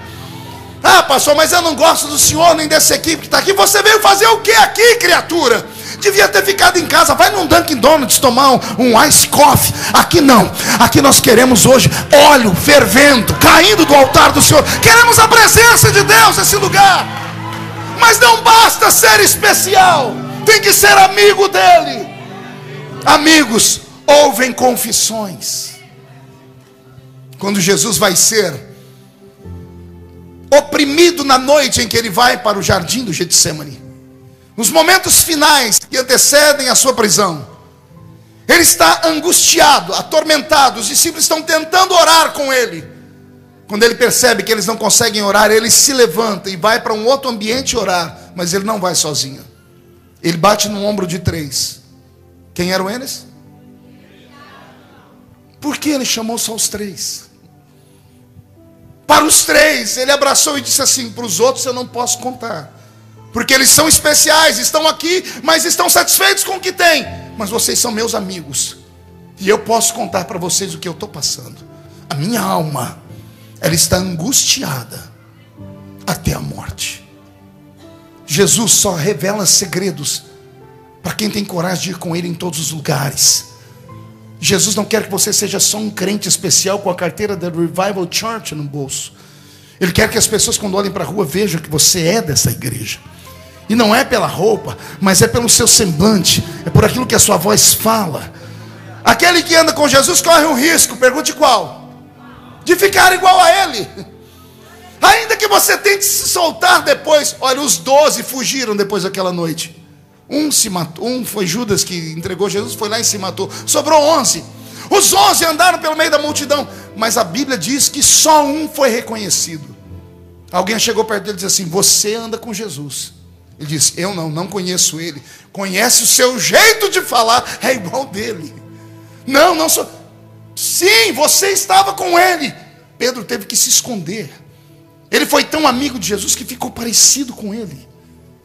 Ah, pastor, mas eu não gosto do senhor nem dessa equipe que está aqui. Você veio fazer o que aqui, criatura? Devia ter ficado em casa. Vai num Dunkin' Donuts tomar um ice coffee. Aqui não. Aqui nós queremos hoje óleo fervendo, caindo do altar do Senhor. Queremos a presença de Deus nesse lugar. Mas não basta ser especial, tem que ser amigo dele. Amigos ouvem confissões. Quando Jesus vai ser oprimido na noite em que ele vai para o jardim do Getsemane, nos momentos finais que antecedem a sua prisão, ele está angustiado, atormentado. Os discípulos estão tentando orar com ele. Quando ele percebe que eles não conseguem orar, ele se levanta e vai para um outro ambiente orar. Mas ele não vai sozinho. Ele bate no ombro de 3. Quem eram eles? Por que ele chamou só os 3? Para os três, ele abraçou e disse assim: para os outros eu não posso contar, porque eles são especiais, estão aqui, mas estão satisfeitos com o que têm. Mas vocês são meus amigos, e eu posso contar para vocês o que eu estou passando. A minha alma, ela está angustiada até a morte. Jesus só revela segredos para quem tem coragem de ir com Ele em todos os lugares. Jesus não quer que você seja só um crente especial com a carteira da Revival Church no bolso. Ele quer que as pessoas, quando olhem para a rua, vejam que você é dessa igreja. E não é pela roupa, mas é pelo seu semblante, é por aquilo que a sua voz fala. Aquele que anda com Jesus corre um risco, pergunte qual? De ficar igual a Ele. Ainda que você tente se soltar depois. Olha, os 12 fugiram depois daquela noite. Um se matou, um foi Judas que entregou Jesus, foi lá e se matou. Sobrou 11. Os 11 andaram pelo meio da multidão, mas a Bíblia diz que só um foi reconhecido. Alguém chegou perto dele e disse assim: você anda com Jesus. Ele disse: eu não conheço ele. Conhece o seu jeito de falar, é igual dele. Não sou. Sim, você estava com ele. Pedro teve que se esconder. Ele foi tão amigo de Jesus que ficou parecido com ele.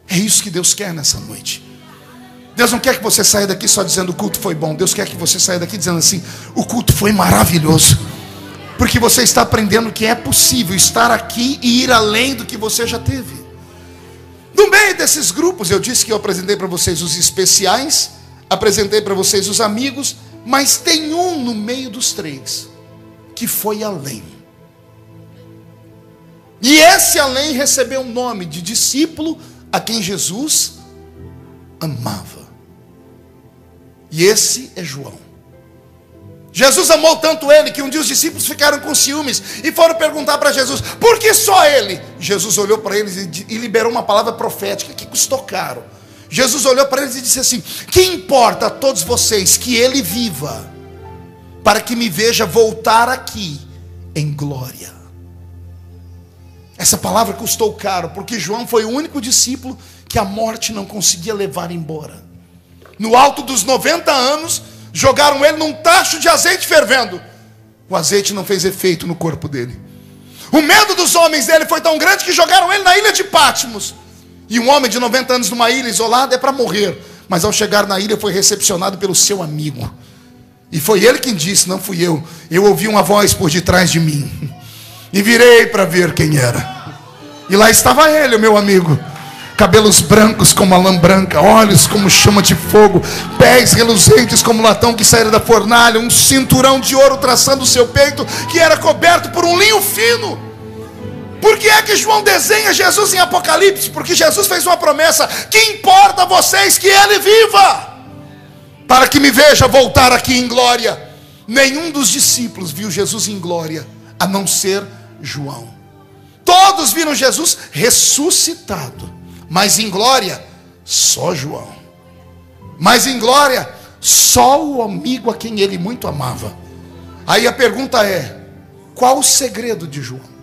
É isso que Deus quer nessa noite. Deus não quer que você saia daqui só dizendo o culto foi bom. Deus quer que você saia daqui dizendo assim: o culto foi maravilhoso. Porque você está aprendendo que é possível estar aqui e ir além do que você já teve. No meio desses grupos, eu disse que eu apresentei para vocês os especiais, apresentei para vocês os amigos, mas tem um no meio dos três que foi além. E esse além recebeu o nome de discípulo a quem Jesus amava. E esse é João. Jesus amou tanto ele que um dia os discípulos ficaram com ciúmes e foram perguntar para Jesus: por que só ele? Jesus olhou para eles e liberou uma palavra profética que custou caro. Jesus olhou para eles e disse assim: que importa a todos vocês que ele viva, para que me veja voltar aqui em glória. Essa palavra custou caro, porque João foi o único discípulo que a morte não conseguia levar embora. No alto dos 90 anos, jogaram ele num tacho de azeite fervendo. O azeite não fez efeito no corpo dele. O medo dos homens dele foi tão grande que jogaram ele na ilha de Patmos. E um homem de 90 anos numa ilha isolada é para morrer. Mas ao chegar na ilha foi recepcionado pelo seu amigo. E foi ele quem disse, não fui eu. Eu ouvi uma voz por detrás de mim. E virei para ver quem era. E lá estava ele, o meu amigo. Cabelos brancos como a lã branca, olhos como chama de fogo, pés reluzentes como latão que saíra da fornalha, um cinturão de ouro traçando o seu peito, que era coberto por um linho fino. Por que é que João desenha Jesus em Apocalipse? Porque Jesus fez uma promessa: que importa a vocês que ele viva, para que me veja voltar aqui em glória. Nenhum dos discípulos viu Jesus em glória, a não ser João. Todos viram Jesus ressuscitado, mas em glória, só João. Mas em glória, só o amigo a quem ele muito amava. Aí a pergunta é: qual o segredo de João?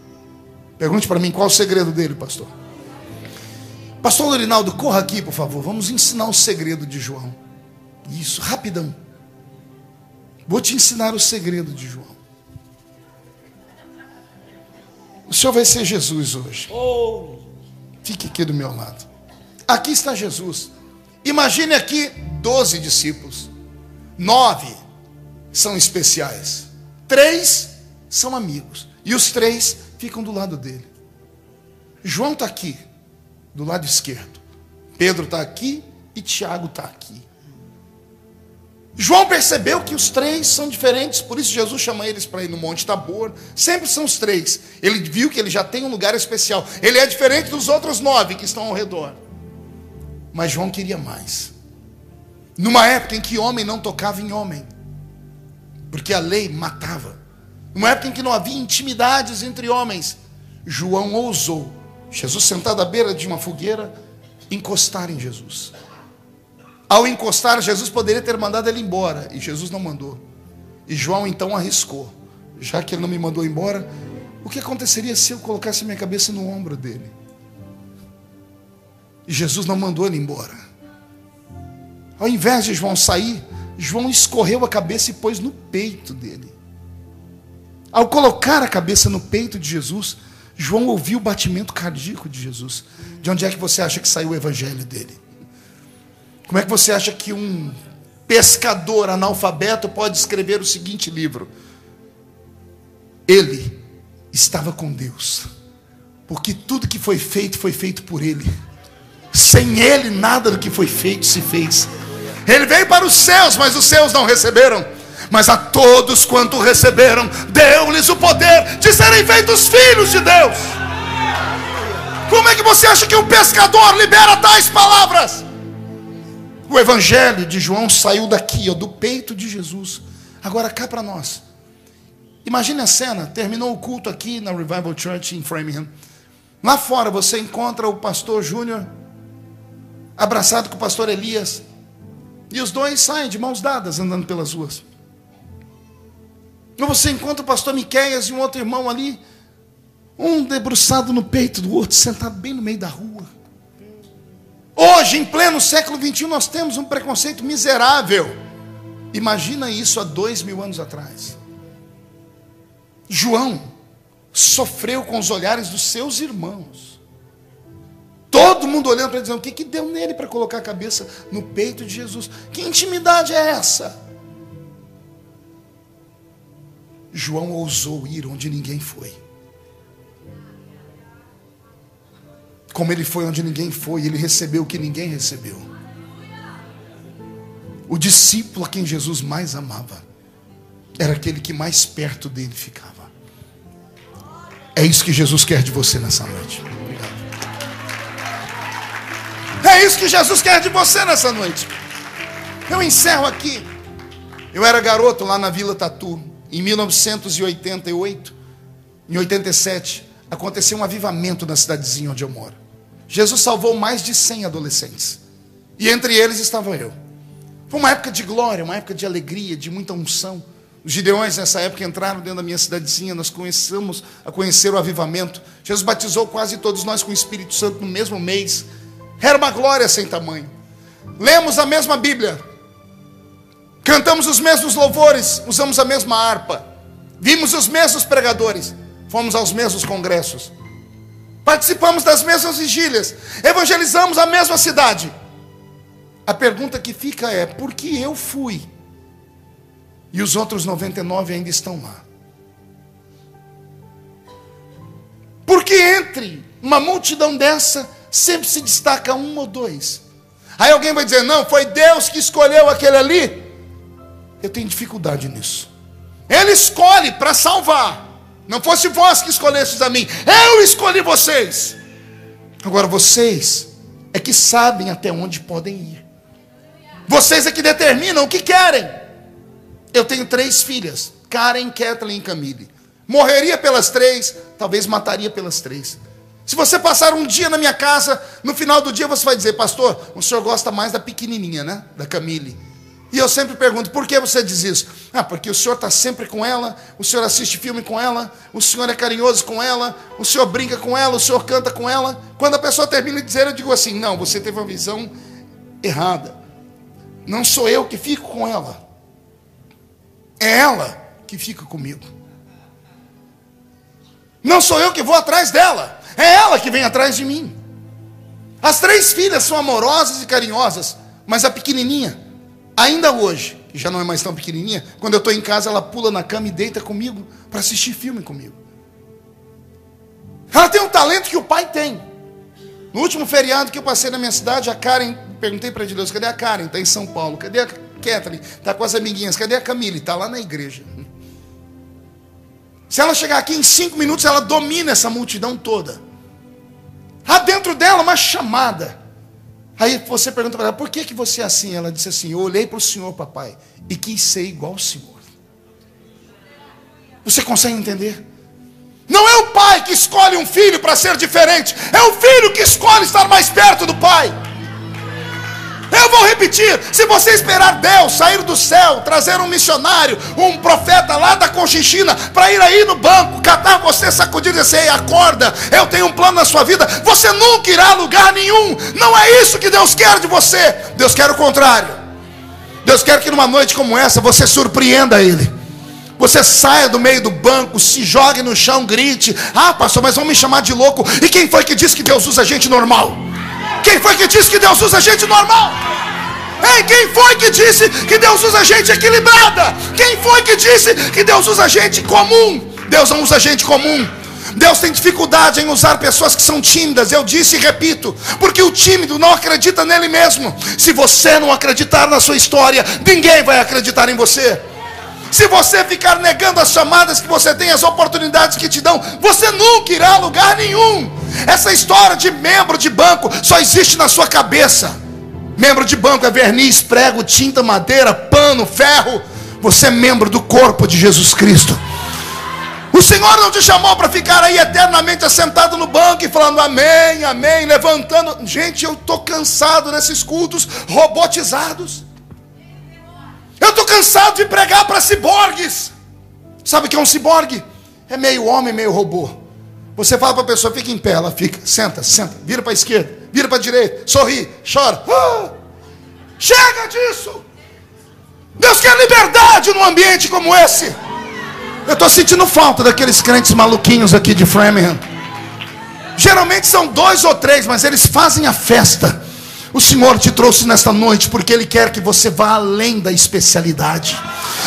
Pergunte para mim, qual o segredo dele, pastor? Pastor Lorinaldo, corra aqui, por favor. Vamos ensinar o segredo de João. Isso, rapidão. Vou te ensinar o segredo de João. O senhor vai ser Jesus hoje. Fique aqui do meu lado. Aqui está Jesus. Imagine aqui 12 discípulos. 9 são especiais. 3 são amigos. E os 3 ficam do lado dele. João está aqui, do lado esquerdo. Pedro está aqui e Tiago está aqui. João percebeu que os 3 são diferentes, por isso Jesus chama eles para ir no Monte Tabor. Sempre são os 3. Ele viu que ele já tem um lugar especial. Ele é diferente dos outros 9 que estão ao redor. Mas João queria mais. Numa época em que homem não tocava em homem, porque a lei matava. Numa época em que não havia intimidades entre homens, João ousou, Jesus sentado à beira de uma fogueira, encostar em Jesus. Ao encostar, Jesus poderia ter mandado ele embora, e Jesus não mandou. E João então arriscou: já que ele não me mandou embora, o que aconteceria se eu colocasse minha cabeça no ombro dele? E Jesus não mandou ele embora. Ao invés de João sair, João escorreu a cabeça e pôs no peito dele. Ao colocar a cabeça no peito de Jesus, João ouviu o batimento cardíaco de Jesus. De onde é que você acha que saiu o evangelho dele? Como é que você acha que um pescador analfabeto pode escrever o seguinte livro? Ele estava com Deus, porque tudo que foi feito por ele. Sem ele nada do que foi feito se fez. Ele veio para os céus, mas os céus não receberam. Mas a todos quanto receberam, deu-lhes o poder de serem feitos filhos de Deus. Como é que você acha que um pescador libera tais palavras? O evangelho de João saiu daqui, ó, do peito de Jesus. Agora cá para nós. Imagine a cena, terminou o culto aqui na Revival Church em Framingham. Lá fora você encontra o pastor Júnior abraçado com o pastor Elias. E os dois saem de mãos dadas andando pelas ruas. E você encontra o pastor Miqueias e um outro irmão ali, um debruçado no peito do outro, sentado bem no meio da rua. Hoje, em pleno século XXI, nós temos um preconceito miserável. Imagina isso há 2000 anos atrás. João sofreu com os olhares dos seus irmãos. Todo mundo olhando para ele, dizendo: o que deu nele para colocar a cabeça no peito de Jesus? Que intimidade é essa? João ousou ir onde ninguém foi. Como ele foi onde ninguém foi, ele recebeu o que ninguém recebeu. O discípulo a quem Jesus mais amava era aquele que mais perto dele ficava. É isso que Jesus quer de você nessa noite. Obrigado. É isso que Jesus quer de você nessa noite. Eu encerro aqui. Eu era garoto lá na Vila Tatu. Em 1988, em 87, aconteceu um avivamento na cidadezinha onde eu moro. Jesus salvou mais de 100 adolescentes. E entre eles estava eu. Foi uma época de glória, uma época de alegria, de muita unção. Os gideões nessa época entraram dentro da minha cidadezinha. Nós começamos a conhecer o avivamento. Jesus batizou quase todos nós com o Espírito Santo no mesmo mês. Era uma glória sem tamanho. Lemos a mesma Bíblia. Cantamos os mesmos louvores, usamos a mesma harpa, vimos os mesmos pregadores, fomos aos mesmos congressos, participamos das mesmas vigílias, evangelizamos a mesma cidade. A pergunta que fica é: por que eu fui e os outros 99 ainda estão lá? Porque entre uma multidão dessa sempre se destaca um ou dois. Aí alguém vai dizer: não, foi Deus que escolheu aquele ali. Eu tenho dificuldade nisso. Ele escolhe para salvar. Não fosse vós que escolhestes a mim, eu escolhi vocês. Agora vocês é que sabem até onde podem ir. Vocês é que determinam o que querem. Eu tenho 3 filhas, Karen, Kathleen e Camille. Morreria pelas 3, talvez mataria pelas 3. Se você passar um dia na minha casa, no final do dia você vai dizer: pastor, o senhor gosta mais da pequenininha, né? Da Camille. E eu sempre pergunto: por que você diz isso? Ah, porque o senhor está sempre com ela, o senhor assiste filme com ela, o senhor é carinhoso com ela, o senhor brinca com ela, o senhor canta com ela. Quando a pessoa termina de dizer, eu digo assim: não, você teve uma visão errada. Não sou eu que fico com ela, é ela que fica comigo. Não sou eu que vou atrás dela, é ela que vem atrás de mim. As 3 filhas são amorosas e carinhosas, mas a pequenininha, ainda hoje, que já não é mais tão pequenininha, quando eu estou em casa, ela pula na cama e deita comigo para assistir filme comigo. Ela tem um talento que o pai tem. No último feriado que eu passei na minha cidade, a Karen, perguntei para Deus: cadê a Karen? Está em São Paulo. Cadê a Kathleen? Está com as amiguinhas. Cadê a Camille? Está lá na igreja. Se ela chegar aqui em 5 minutos, ela domina essa multidão toda. Há dentro dela uma chamada. Aí você pergunta para ela: por que você é assim? Ela disse assim: eu olhei para o Senhor, papai, e quis ser igual ao Senhor. Você consegue entender? Não é o pai que escolhe um filho para ser diferente, é o filho que escolhe estar mais perto do pai. Eu vou repetir: se você esperar Deus sair do céu, trazer um missionário, um profeta lá da Conchinchina, para ir aí no banco, catar você, sacudir e dizer: ei, acorda, eu tenho um plano na sua vida, você nunca irá a lugar nenhum. Não é isso que Deus quer de você. Deus quer o contrário. Deus quer que numa noite como essa você surpreenda Ele. Você saia do meio do banco, se jogue no chão, grite: ah, pastor, mas vão me chamar de louco. E quem foi que disse que Deus usa gente normal? Quem foi que disse que Deus usa gente normal? Ei, quem foi que disse que Deus usa gente equilibrada? Quem foi que disse que Deus usa gente comum? Deus não usa gente comum. Deus tem dificuldade em usar pessoas que são tímidas. Eu disse e repito, porque o tímido não acredita nele mesmo. Se você não acreditar na sua história, ninguém vai acreditar em você. Se você ficar negando as chamadas que você tem, as oportunidades que te dão, você nunca irá a lugar nenhum. Essa história de membro de banco só existe na sua cabeça. Membro de banco é verniz, prego, tinta, madeira, pano, ferro. Você é membro do corpo de Jesus Cristo. O Senhor não te chamou para ficar aí eternamente assentado no banco e falando amém, amém, levantando. Gente, eu estou cansado desses cultos robotizados. Eu estou cansado de pregar para ciborgues. Sabe o que é um ciborgue? É meio homem, meio robô. Você fala para a pessoa: fica em pé, ela fica, senta, vira para a esquerda, vira para a direita, sorri, chora. Chega disso. Deus quer liberdade num ambiente como esse. Eu estou sentindo falta daqueles crentes maluquinhos aqui de Framingham. Geralmente são 2 ou 3, mas eles fazem a festa. O Senhor te trouxe nesta noite porque Ele quer que você vá além da especialidade.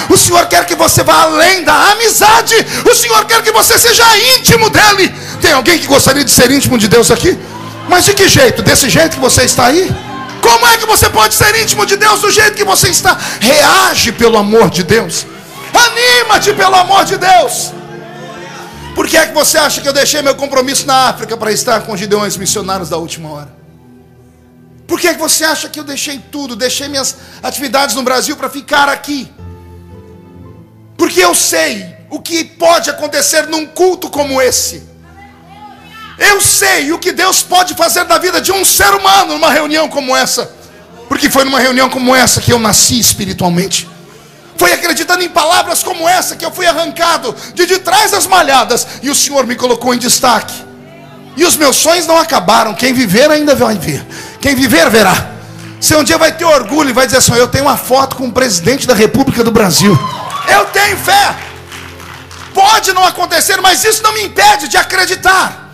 O Senhor quer que você vá além da amizade. O Senhor quer que você seja íntimo dEle. Tem alguém que gostaria de ser íntimo de Deus aqui? Mas de que jeito? Desse jeito que você está aí? Como é que você pode ser íntimo de Deus do jeito que você está? Reage pelo amor de Deus. Anima-te pelo amor de Deus. Por que é que você acha que eu deixei meu compromisso na África para estar com os gideões missionários da última hora? Por que é que você acha que eu deixei tudo, deixei minhas atividades no Brasil para ficar aqui? Porque eu sei o que pode acontecer num culto como esse. Eu sei o que Deus pode fazer na vida de um ser humano numa reunião como essa. Porque foi numa reunião como essa que eu nasci espiritualmente. Foi acreditando em palavras como essa que eu fui arrancado de trás das malhadas e o Senhor me colocou em destaque. E os meus sonhos não acabaram. Quem viver ainda vai ver. Quem viver verá. Você um dia vai ter orgulho e vai dizer assim: eu tenho uma foto com o presidente da República do Brasil. Eu tenho fé. Pode não acontecer, mas isso não me impede de acreditar.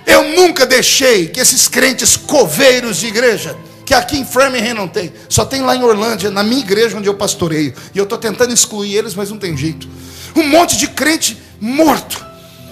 Eu nunca deixei que esses crentes coveiros de igreja, que aqui em Framingham não tem, só tem lá em Orlândia, na minha igreja onde eu pastoreio, e eu estou tentando excluir eles, mas não tem jeito. Um monte de crente morto,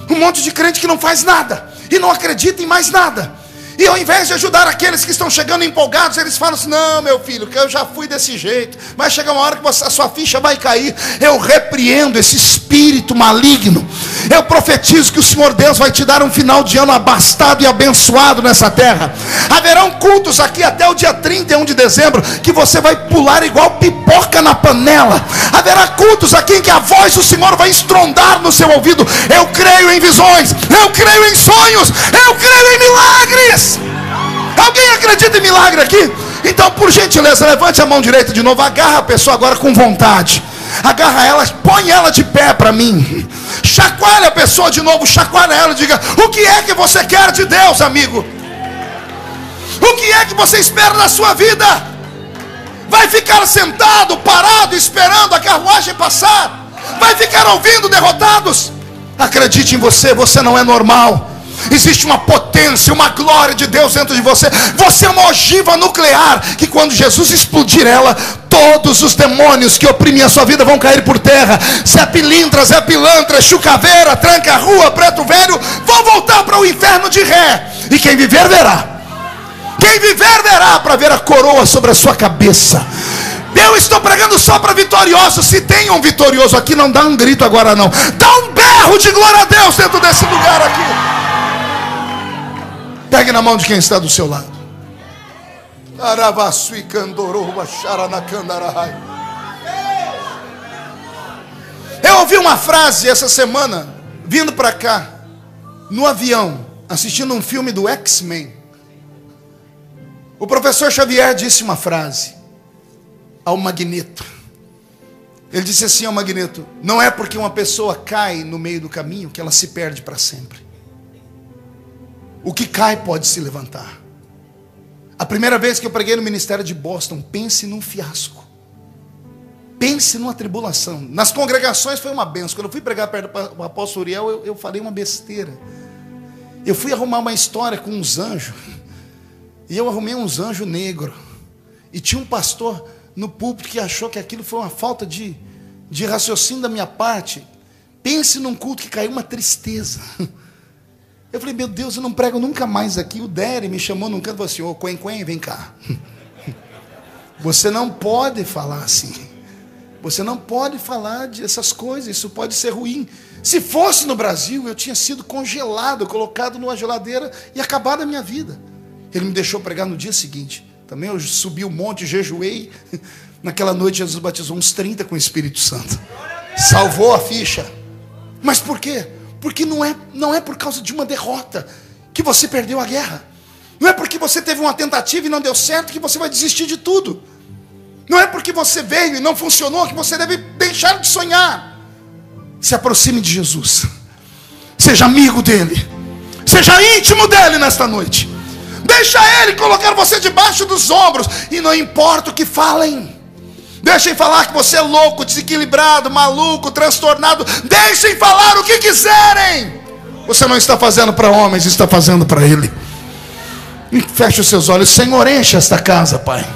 um monte de crente que não faz nada e não acredita em mais nada. E ao invés de ajudar aqueles que estão chegando empolgados, eles falam assim: não, meu filho, que eu já fui desse jeito, vai chegar uma hora que a sua ficha vai cair. Eu repreendo esse espírito maligno. Eu profetizo que o Senhor Deus vai te dar um final de ano abastado e abençoado nessa terra. Haverão cultos aqui até o dia 31 de dezembro que você vai pular igual pipoca na panela. Haverá cultos aqui em que a voz do Senhor vai estrondar no seu ouvido. Eu creio em visões, eu creio em sonhos, eu creio em milagres. Alguém acredita em milagre aqui? Então, por gentileza, levante a mão direita de novo. Agarra a pessoa agora com vontade. Agarra ela, põe ela de pé para mim. Chacoalha a pessoa de novo, chacoalha ela e diga: o que é que você quer de Deus, amigo? O que é que você espera na sua vida? Vai ficar sentado, parado, esperando a carruagem passar? Vai ficar ouvindo derrotados? Acredite em você, você não é normal. Existe uma potência, uma glória de Deus dentro de você. Você é uma ogiva nuclear, que quando Jesus explodir ela, todos os demônios que oprimem a sua vida vão cair por terra. Zé Pilintra, Zé Pilantra, Chucaveira, Tranca-Rua, Preto Velho vão voltar para o inferno de ré. E quem viver verá. Quem viver verá, para ver a coroa sobre a sua cabeça. Eu estou pregando só para vitoriosos. Se tem um vitorioso aqui, não dá um grito agora não. Dá um berro de glória a Deus dentro desse lugar aqui. Pegue na mão de quem está do seu lado. Eu ouvi uma frase essa semana, vindo para cá, no avião, assistindo um filme do X-Men. O professor Xavier disse uma frase ao Magneto. Ele disse assim ao Magneto: não é porque uma pessoa cai no meio do caminho que ela se perde para sempre. O que cai pode se levantar. A primeira vez que eu preguei no ministério de Boston, pense num fiasco. Pense numa tribulação. Nas congregações foi uma benção. Quando eu fui pregar perto do apóstolo Uriel, eu falei uma besteira. Eu fui arrumar uma história com uns anjos. E eu arrumei uns anjos negros. E tinha um pastor no púlpito que achou que aquilo foi uma falta de raciocínio da minha parte. Pense num culto que caiu uma tristeza. Eu falei, meu Deus, eu não prego nunca mais aqui. O Dery me chamou num canto e falou assim, ô Quen, vem cá. Você não pode falar assim. Você não pode falar dessas coisas, isso pode ser ruim. Se fosse no Brasil, eu tinha sido congelado, colocado numa geladeira e acabado a minha vida. Ele me deixou pregar no dia seguinte. Também eu subi o monte, jejuei. Naquela noite Jesus batizou uns 30 com o Espírito Santo. Salvou a ficha. Mas por quê? Porque não é por causa de uma derrota que você perdeu a guerra. Não é porque você teve uma tentativa e não deu certo que você vai desistir de tudo. Não é porque você veio e não funcionou que você deve deixar de sonhar. Se aproxime de Jesus. Seja amigo dele. Seja íntimo dele nesta noite. Deixa ele colocar você debaixo dos ombros. E não importa o que falem. Deixem falar que você é louco, desequilibrado, maluco, transtornado. Deixem falar o que quiserem. Você não está fazendo para homens, está fazendo para ele. E feche os seus olhos. Senhor, enche esta casa, Pai.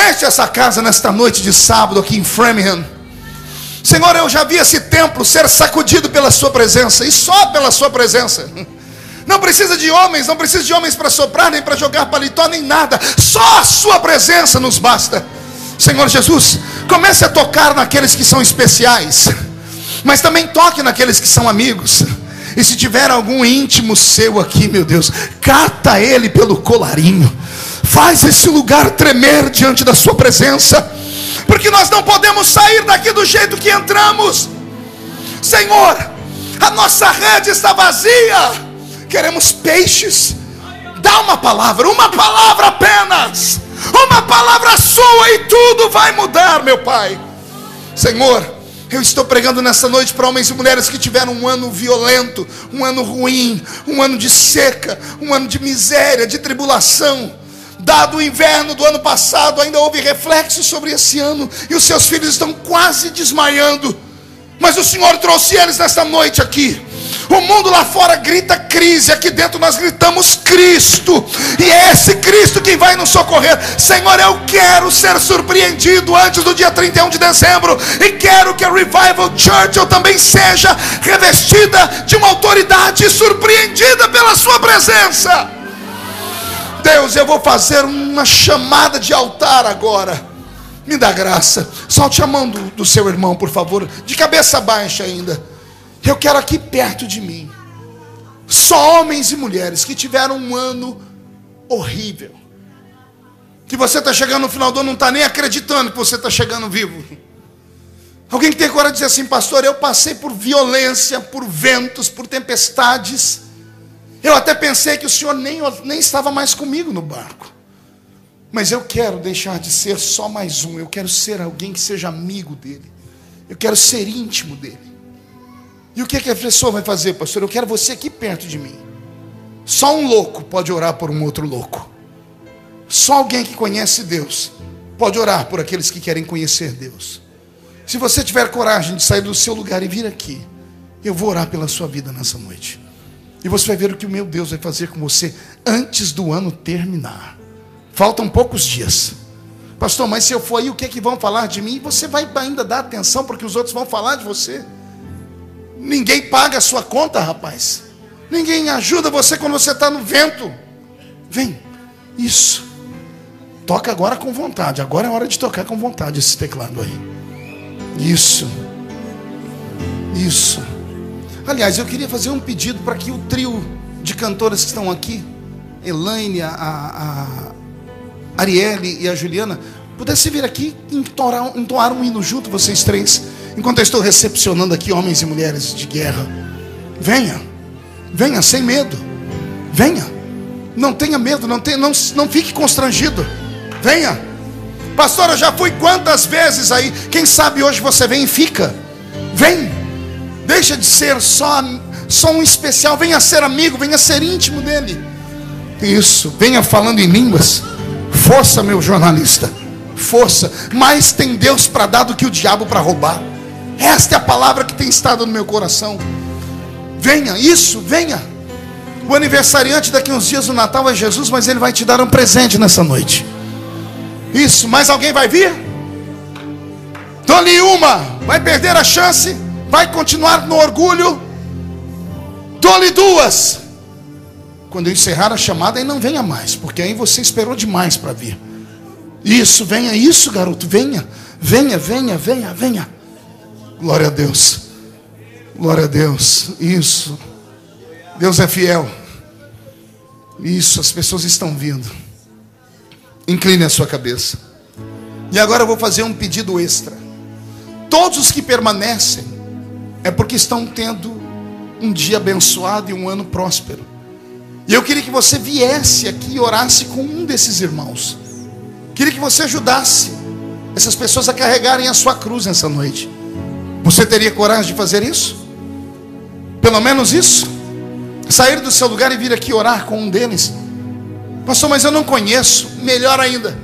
Enche essa casa nesta noite de sábado aqui em Framingham. Senhor, eu já vi esse templo ser sacudido pela sua presença. E só pela sua presença. Não precisa de homens, não precisa de homens para soprar, nem para jogar paletó, nem nada. Só a sua presença nos basta. Senhor Jesus, comece a tocar naqueles que são especiais. Mas também toque naqueles que são amigos. E se tiver algum íntimo seu aqui, meu Deus, cata ele pelo colarinho. Faz esse lugar tremer diante da sua presença. Porque nós não podemos sair daqui do jeito que entramos. Senhor, a nossa rede está vazia. Queremos peixes. Dá uma palavra apenas. Uma palavra sua e tudo vai mudar, meu Pai. Senhor, eu estou pregando nessa noite para homens e mulheres que tiveram um ano violento, um ano ruim, um ano de seca, um ano de miséria, de tribulação. Dado o inverno do ano passado, ainda houve reflexos sobre esse ano, e os seus filhos estão quase desmaiando. Mas o Senhor trouxe eles nesta noite aqui. O mundo lá fora grita crise, aqui dentro nós gritamos Cristo. E é esse Cristo quem vai nos socorrer. Senhor, eu quero ser surpreendido antes do dia 31 de dezembro. E quero que a Revival Church eu também seja revestida de uma autoridade e surpreendida pela sua presença. Deus, eu vou fazer uma chamada de altar agora. Me dá graça. Solte a mão do seu irmão, por favor. De cabeça baixa ainda. Eu quero aqui perto de mim só homens e mulheres que tiveram um ano horrível. Que você está chegando no final do ano, não está nem acreditando que você está chegando vivo. Alguém que tem coragem de dizer assim, pastor, eu passei por violência, por ventos, por tempestades. Eu até pensei que o Senhor nem estava mais comigo no barco. Mas eu quero deixar de ser só mais um. Eu quero ser alguém que seja amigo dele. Eu quero ser íntimo dele. E o que a pessoa vai fazer, pastor? Eu quero você aqui perto de mim. Só um louco pode orar por um outro louco. Só alguém que conhece Deus pode orar por aqueles que querem conhecer Deus. Se você tiver coragem de sair do seu lugar e vir aqui, eu vou orar pela sua vida nessa noite. E você vai ver o que o meu Deus vai fazer com você antes do ano terminar. Faltam poucos dias. Pastor, mas se eu for aí, o que é que vão falar de mim? Você vai ainda dar atenção porque os outros vão falar de você? Ninguém paga a sua conta, rapaz. Ninguém ajuda você quando você está no vento. Vem, isso. Toca agora com vontade. Agora é hora de tocar com vontade esse teclado aí. Isso. Isso. Aliás, eu queria fazer um pedido para que o trio de cantoras que estão aqui, Elaine, a Arielle e a Juliana, pudesse vir aqui e entoar um hino junto, vocês três, enquanto eu estou recepcionando aqui homens e mulheres de guerra. Venha, venha sem medo. Venha, não tenha medo, não fique constrangido. Venha. Pastor, eu já fui quantas vezes aí? Quem sabe hoje você vem e fica. Vem. Deixa de ser só um especial. Venha ser amigo, venha ser íntimo dele. Isso, venha falando em línguas. Força, meu jornalista. força, mais tem Deus para dar do que o diabo para roubar. Esta é a palavra que tem estado no meu coração. Venha, isso, venha. O aniversariante daqui uns dias do Natal é Jesus, mas Ele vai te dar um presente nessa noite. Isso, mais alguém vai vir? Dou-lhe uma, vai perder a chance, vai continuar no orgulho. Dou-lhe duas. Quando eu encerrar a chamada, aí não venha mais, porque aí você esperou demais para vir. Isso, venha, isso, garoto, venha. Venha, venha, venha, venha. Glória a Deus. Glória a Deus. Isso. Deus é fiel. Isso, as pessoas estão vindo. Incline a sua cabeça. E agora eu vou fazer um pedido extra. Todos os que permanecem é porque estão tendo um dia abençoado e um ano próspero. E eu queria que você viesse aqui e orasse com um desses irmãos. Queria que você ajudasse essas pessoas a carregarem a sua cruz nessa noite. Você teria coragem de fazer isso? Pelo menos isso? Sair do seu lugar e vir aqui orar com um deles. Pastor, mas eu não conheço. Melhor ainda,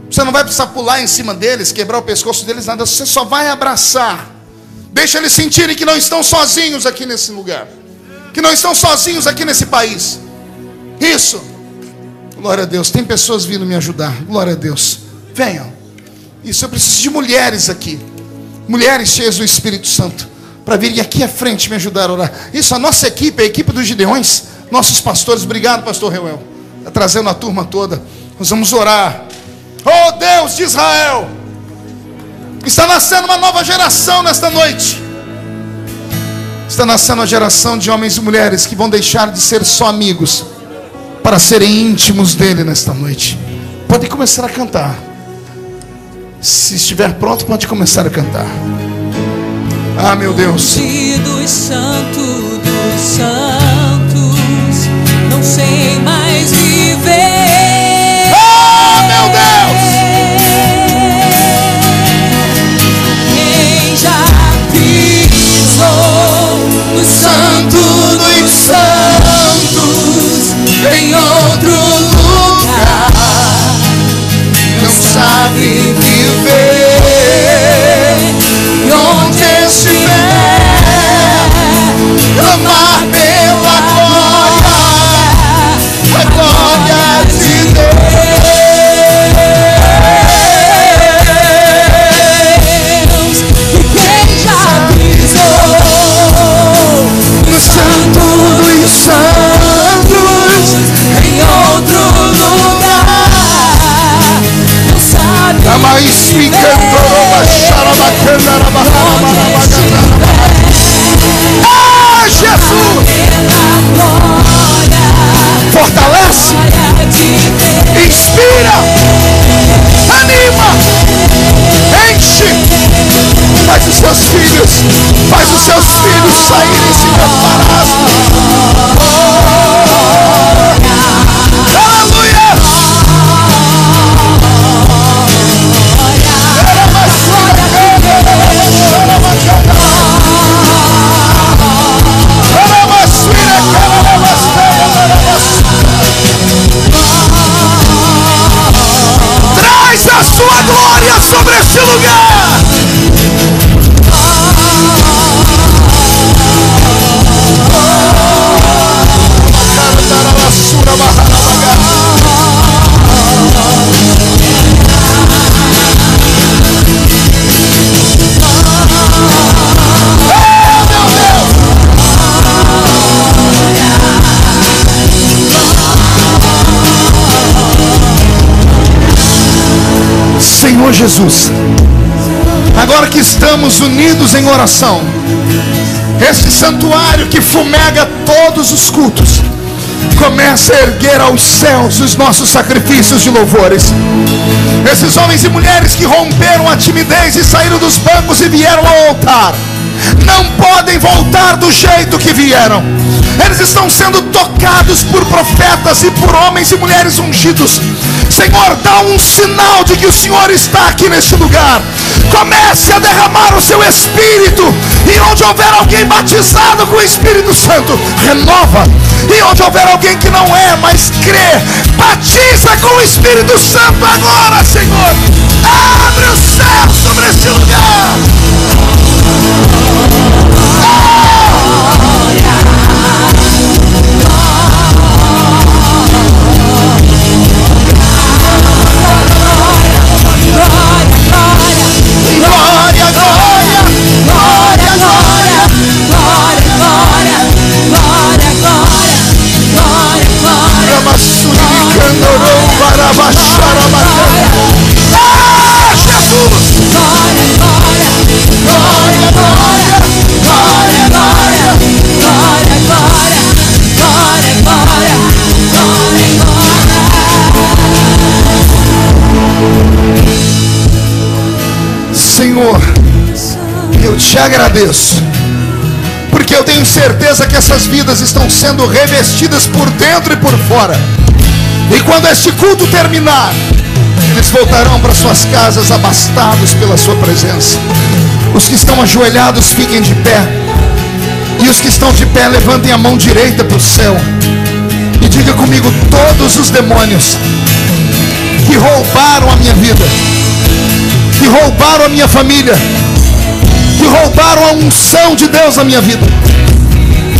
você não vai precisar pular em cima deles, quebrar o pescoço deles, nada. Você só vai abraçar. Deixa eles sentirem que não estão sozinhos aqui nesse lugar, que não estão sozinhos aqui nesse país. Isso. Glória a Deus. Tem pessoas vindo me ajudar. Glória a Deus. Venham. Isso, eu preciso de mulheres aqui, mulheres cheias do Espírito Santo, para virem aqui à frente me ajudar a orar. Isso, a nossa equipe, a equipe dos Gideões, nossos pastores. Obrigado, pastor Reuel, está trazendo a turma toda. Nós vamos orar. Oh Deus de Israel, está nascendo uma nova geração nesta noite. Está nascendo uma geração de homens e mulheres que vão deixar de ser só amigos para serem íntimos dele nesta noite. Pode começar a cantar. Se estiver pronto, pode começar a cantar. Ah, meu Deus. Dos santos, não sei mais viver. Oh, meu Deus. Quem já pisou no santo dos santos, em outro lugar, Não sabe viver. e onde estiver, clamar pela glória, a glória de Deus, e quem já pisou no santo dos santos, em outro lugar, não sabe Ah, Jesus! Fortalece, inspira, anima, enche. Faz os seus filhos saírem e se preparar. Aleluia! Traz a sua glória sobre este lugar. Senhor Jesus, agora que estamos unidos em oração, este santuário que fumega todos os cultos, começa a erguer aos céus os nossos sacrifícios de louvores. Esses homens e mulheres que romperam a timidez e saíram dos bancos e vieram ao altar, não podem voltar do jeito que vieram. Eles estão sendo tocados por profetas e por homens e mulheres ungidos. Senhor, dá um sinal de que o Senhor está aqui neste lugar. Comece a derramar o seu Espírito. E onde houver alguém batizado com o Espírito Santo, renova. E onde houver alguém que não é, mas crê, batiza com o Espírito Santo agora, Senhor. Senhor, eu te agradeço, porque eu tenho certeza que essas vidas estão sendo revestidas por dentro e por fora. E quando este culto terminar, eles voltarão para suas casas abastados pela sua presença. Os que estão ajoelhados fiquem de pé, e os que estão de pé levantem a mão direita para o céu e diga comigo: todos os demônios que roubaram a minha vida, que roubaram a minha família, que roubaram a unção de Deus na minha vida,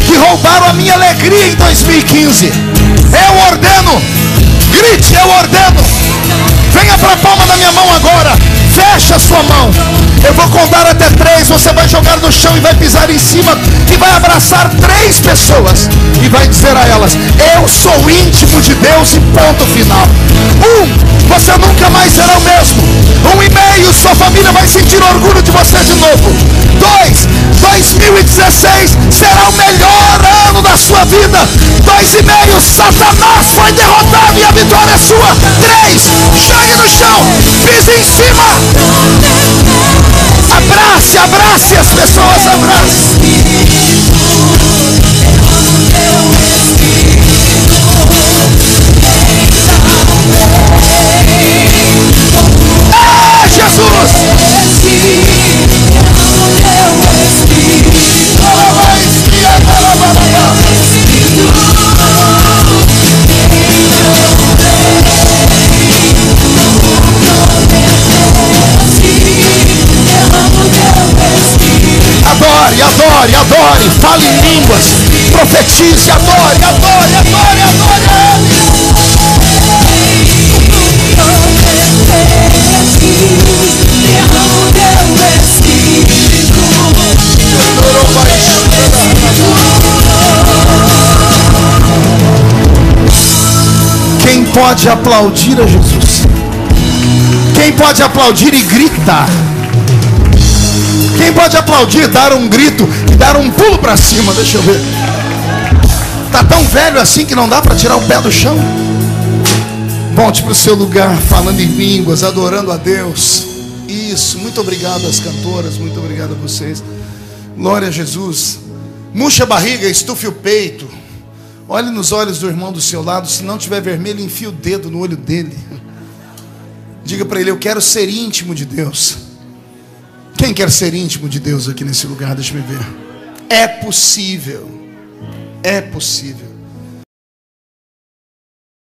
que roubaram a minha alegria em 2015, eu ordeno, grite, eu ordeno, venha para a palma da minha mão agora, feche a sua mão, eu vou contar até 3, você vai jogar no chão e vai pisar em cima e vai abraçar 3 pessoas e vai dizer a elas: eu sou íntimo de Deus, e ponto final. 1, você nunca mais será o mesmo. 1,5, sua família vai sentir orgulho de você de novo. 2, 2016 será o melhor ano da sua vida. 2,5, Satanás foi derrotado e a vitória é sua. 3, jogue no chão, pise em cima. Abrace, abrace as pessoas, abrace. Ah, Jesus! Adore, adore, adore, fale em línguas, profetize, adore, adore, adore, adore. Quem pode aplaudir a Jesus? Quem pode aplaudir e gritar? Quem pode aplaudir, dar um grito e dar um pulo para cima? Deixa eu ver. Tá tão velho assim que não dá para tirar o pé do chão? Volte para o seu lugar, falando em línguas, adorando a Deus. Isso, muito obrigado às cantoras, muito obrigado a vocês. Glória a Jesus. Murcha a barriga, estufe o peito. Olhe nos olhos do irmão do seu lado. Se não tiver vermelho, enfie o dedo no olho dele. Diga para ele: eu quero ser íntimo de Deus. Quem quer ser íntimo de Deus aqui nesse lugar? Deixa eu ver. É possível. É possível.